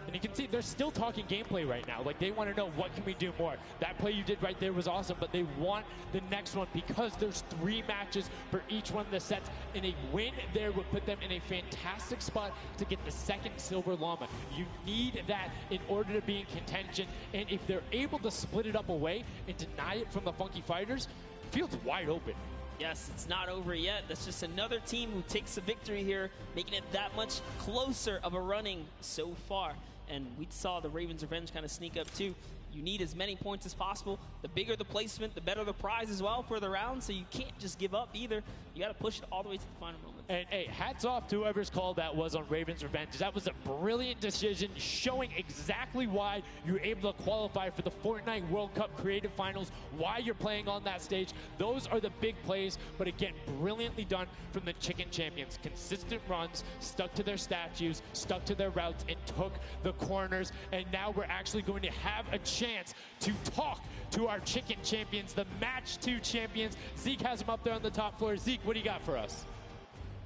And you can see they're still talking gameplay right now. Like, they want to know, what can we do more? That play you did right there was awesome, but they want the next one because there's 3 matches for each one of the sets. And a win there would put them in a fantastic spot to get the second Silver Llama. You need that in order to be in contention. And if they're able to split it up away and deny it from the Funky Fighters, the field's wide open. Yes, it's not over yet. That's just another team who takes a victory here, making it that much closer of a running so far. And we saw the Ravens Revenge kind of sneak up too. You need as many points as possible. The bigger the placement, the better the prize as well for the round. So you can't just give up either. You got to push it all the way to the final moment. And hey, hats off to whoever's call that was on Ravens Revenge. That was a brilliant decision, showing exactly why you're able to qualify for the Fortnite World Cup Creative Finals, why you're playing on that stage. Those are the big plays, but again, brilliantly done from the Chicken Champions. Consistent runs, stuck to their statues, stuck to their routes, and took the corners. And now we're actually going to have a chance to talk to our Chicken Champions, the Match 2 champions. Zeke has them up there on the top floor. Zeke, what do you got for us?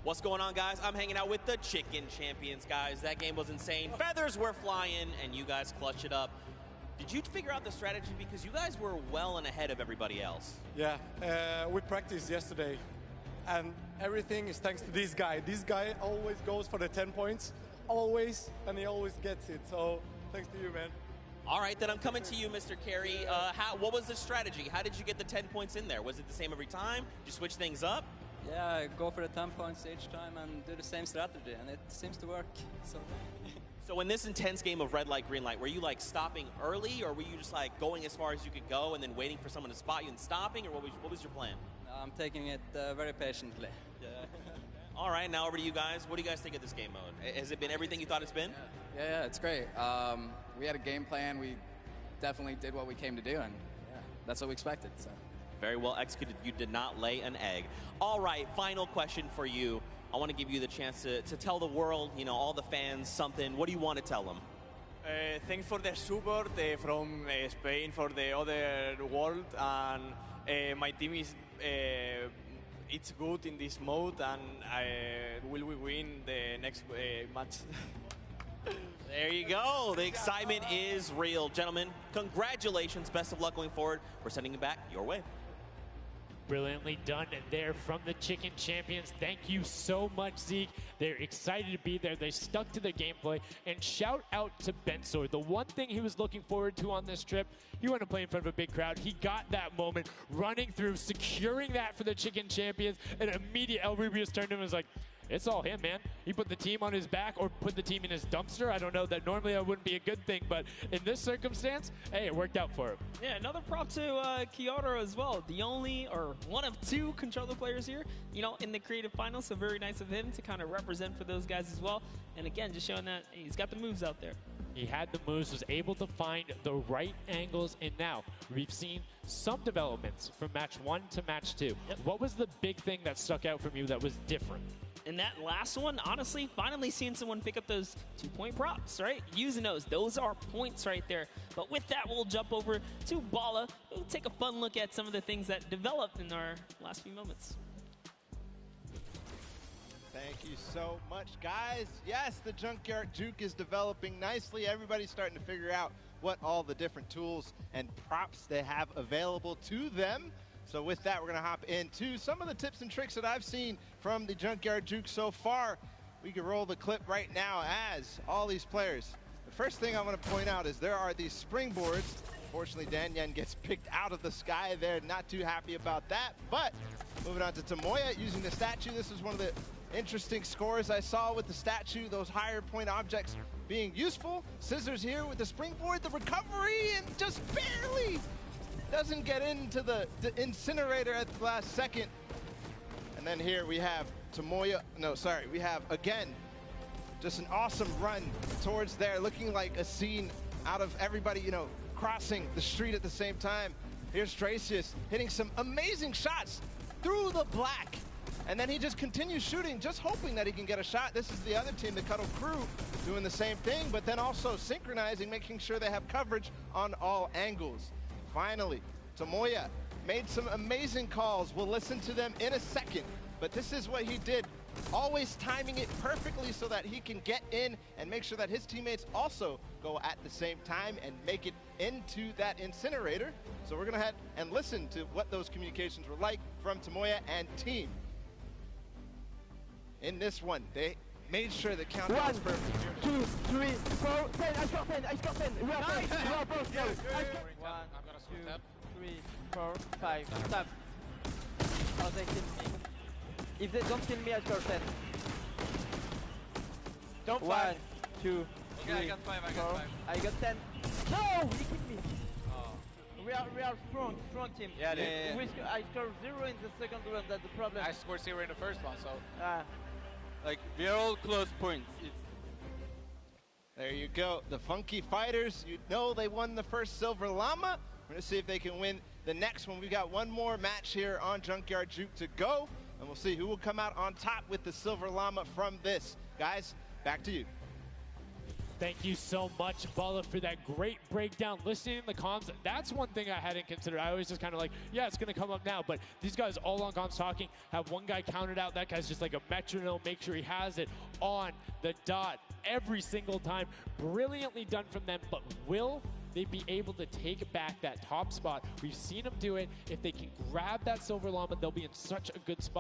What's going on, guys? I'm hanging out with the Chicken Champions, guys. That game was insane. Feathers were flying, and you guys clutched it up. Did you figure out the strategy? Because you guys were well and ahead of everybody else. Yeah, we practiced yesterday, and everything is thanks to this guy. This guy always goes for the 10 points, always, and he always gets it. So thanks to you, man. All right, then I'm coming to you, Mr. Carey. What was the strategy? How did you get the 10 points in there? Was it the same every time? Did you switch things up? Yeah, go for the 10 points each time and do the same strategy, and it seems to work. So in this intense game of red light, green light, were you like stopping early, or were you just like going as far as you could go and then waiting for someone to spot you and stopping, or what was your plan? I'm taking it very patiently. Yeah. All right, now over to you guys. What do you guys think of this game mode? Has it been everything you thought it's been? Yeah, it's great. We had a game plan. We definitely did what we came to do, and yeah, that's what we expected. So. Very well executed. You did not lay an egg. All right, final question for you. I want to give you the chance to tell the world, you know, all the fans something. What do you want to tell them? Thanks for the support from Spain for the other world, and my team is it's good in this mode, and will we win the next match? There you go. The excitement is real. Gentlemen, congratulations. Best of luck going forward. We're sending it back your way. Brilliantly done there from the Chicken Champions. Thank you so much, Zeke. They're excited to be there. They stuck to the gameplay. And shout out to Bensor. The one thing he was looking forward to on this trip, he wanted to play in front of a big crowd. He got that moment, running through, securing that for the Chicken Champions. And immediately El Rubius turned to him and was like, it's all him, man. He put the team on his back or put the team in his dumpster. I don't know. That normally that wouldn't be a good thing, but in this circumstance, hey, it worked out for him. Yeah, another prop to Kyoto as well. The only or one of 2 controller players here, you know, in the creative finals. So very nice of him to kind of represent for those guys as well. And again, just showing that he's got the moves out there. He had the moves, was able to find the right angles, and now we've seen some developments from match 1 to match 2. Yep. What was the big thing that stuck out from you that was different? In that last one, honestly, finally seeing someone pick up those 2-point props, right? Using those are points right there. But with that, we'll jump over to Bala. We'll take a fun look at some of the things that developed in our last few moments. Thank you so much, guys. Yes, the Junkyard Juke is developing nicely. Everybody's starting to figure out what all the different tools and props they have available to them. So with that, we're going to hop into some of the tips and tricks that I've seen from the Junkyard Juke so far. We can roll the clip right now as all these players. The first thing I want to point out is there are these springboards. Unfortunately, Dan Yen gets picked out of the sky there. Not too happy about that. But moving on to Tomoya using the statue. This is one of the interesting scores I saw with the statue. Those higher point objects being useful. Scissors here with the springboard. The recovery and just barely doesn't get into the incinerator at the last second. And then here we have Tomoya, we have, again, just an awesome run towards there, looking like a scene out of everybody, you know, crossing the street at the same time. Here's Tracius hitting some amazing shots through the black. And then he just continues shooting, just hoping that he can get a shot. This is the other team, the Cuddle Crew, doing the same thing, but then also synchronizing, making sure they have coverage on all angles. Finally, Tomoya made some amazing calls. We'll listen to them in a second. but this is what he did. Always timing it perfectly so that he can get in and make sure that his teammates also go at the same time and make it into that incinerator. So we're gonna head and listen to what those communications were like from Tomoya and team. In this one, they made sure the countdown was perfect. 2, 3, 4, 10. I score 10. I score 10. We are both. We are both. Go. 1, 2, 3, 4, 5. Stop. Oh, they kill me. If they don't kill me, I score 10. Don't 1, 2, Okay, 3, I got 5. 4. I got 10. No! He killed me. We are strong team. Yeah, I scored 0 in the second round. That's the problem. I scored 0 in the first one, so. Like, we are all close points. There you go. The Funky Fighters, you know they won the first Silver Llama. We're going to see if they can win the next one. We've got one more match here on Junkyard Juke to go, and we'll see who will come out on top with the Silver Llama from this. Guys, back to you. Thank you so much, Bala, for that great breakdown. Listening in the comms, that's one thing I hadn't considered. I always just kind of like, yeah, it's going to come up now. But these guys all on comms talking, have one guy counted out. That guy's just like a metronome. Make sure he has it on the dot every single time. Brilliantly done from them. But will they be able to take back that top spot? We've seen them do it. If they can grab that Silver Llama, they'll be in such a good spot.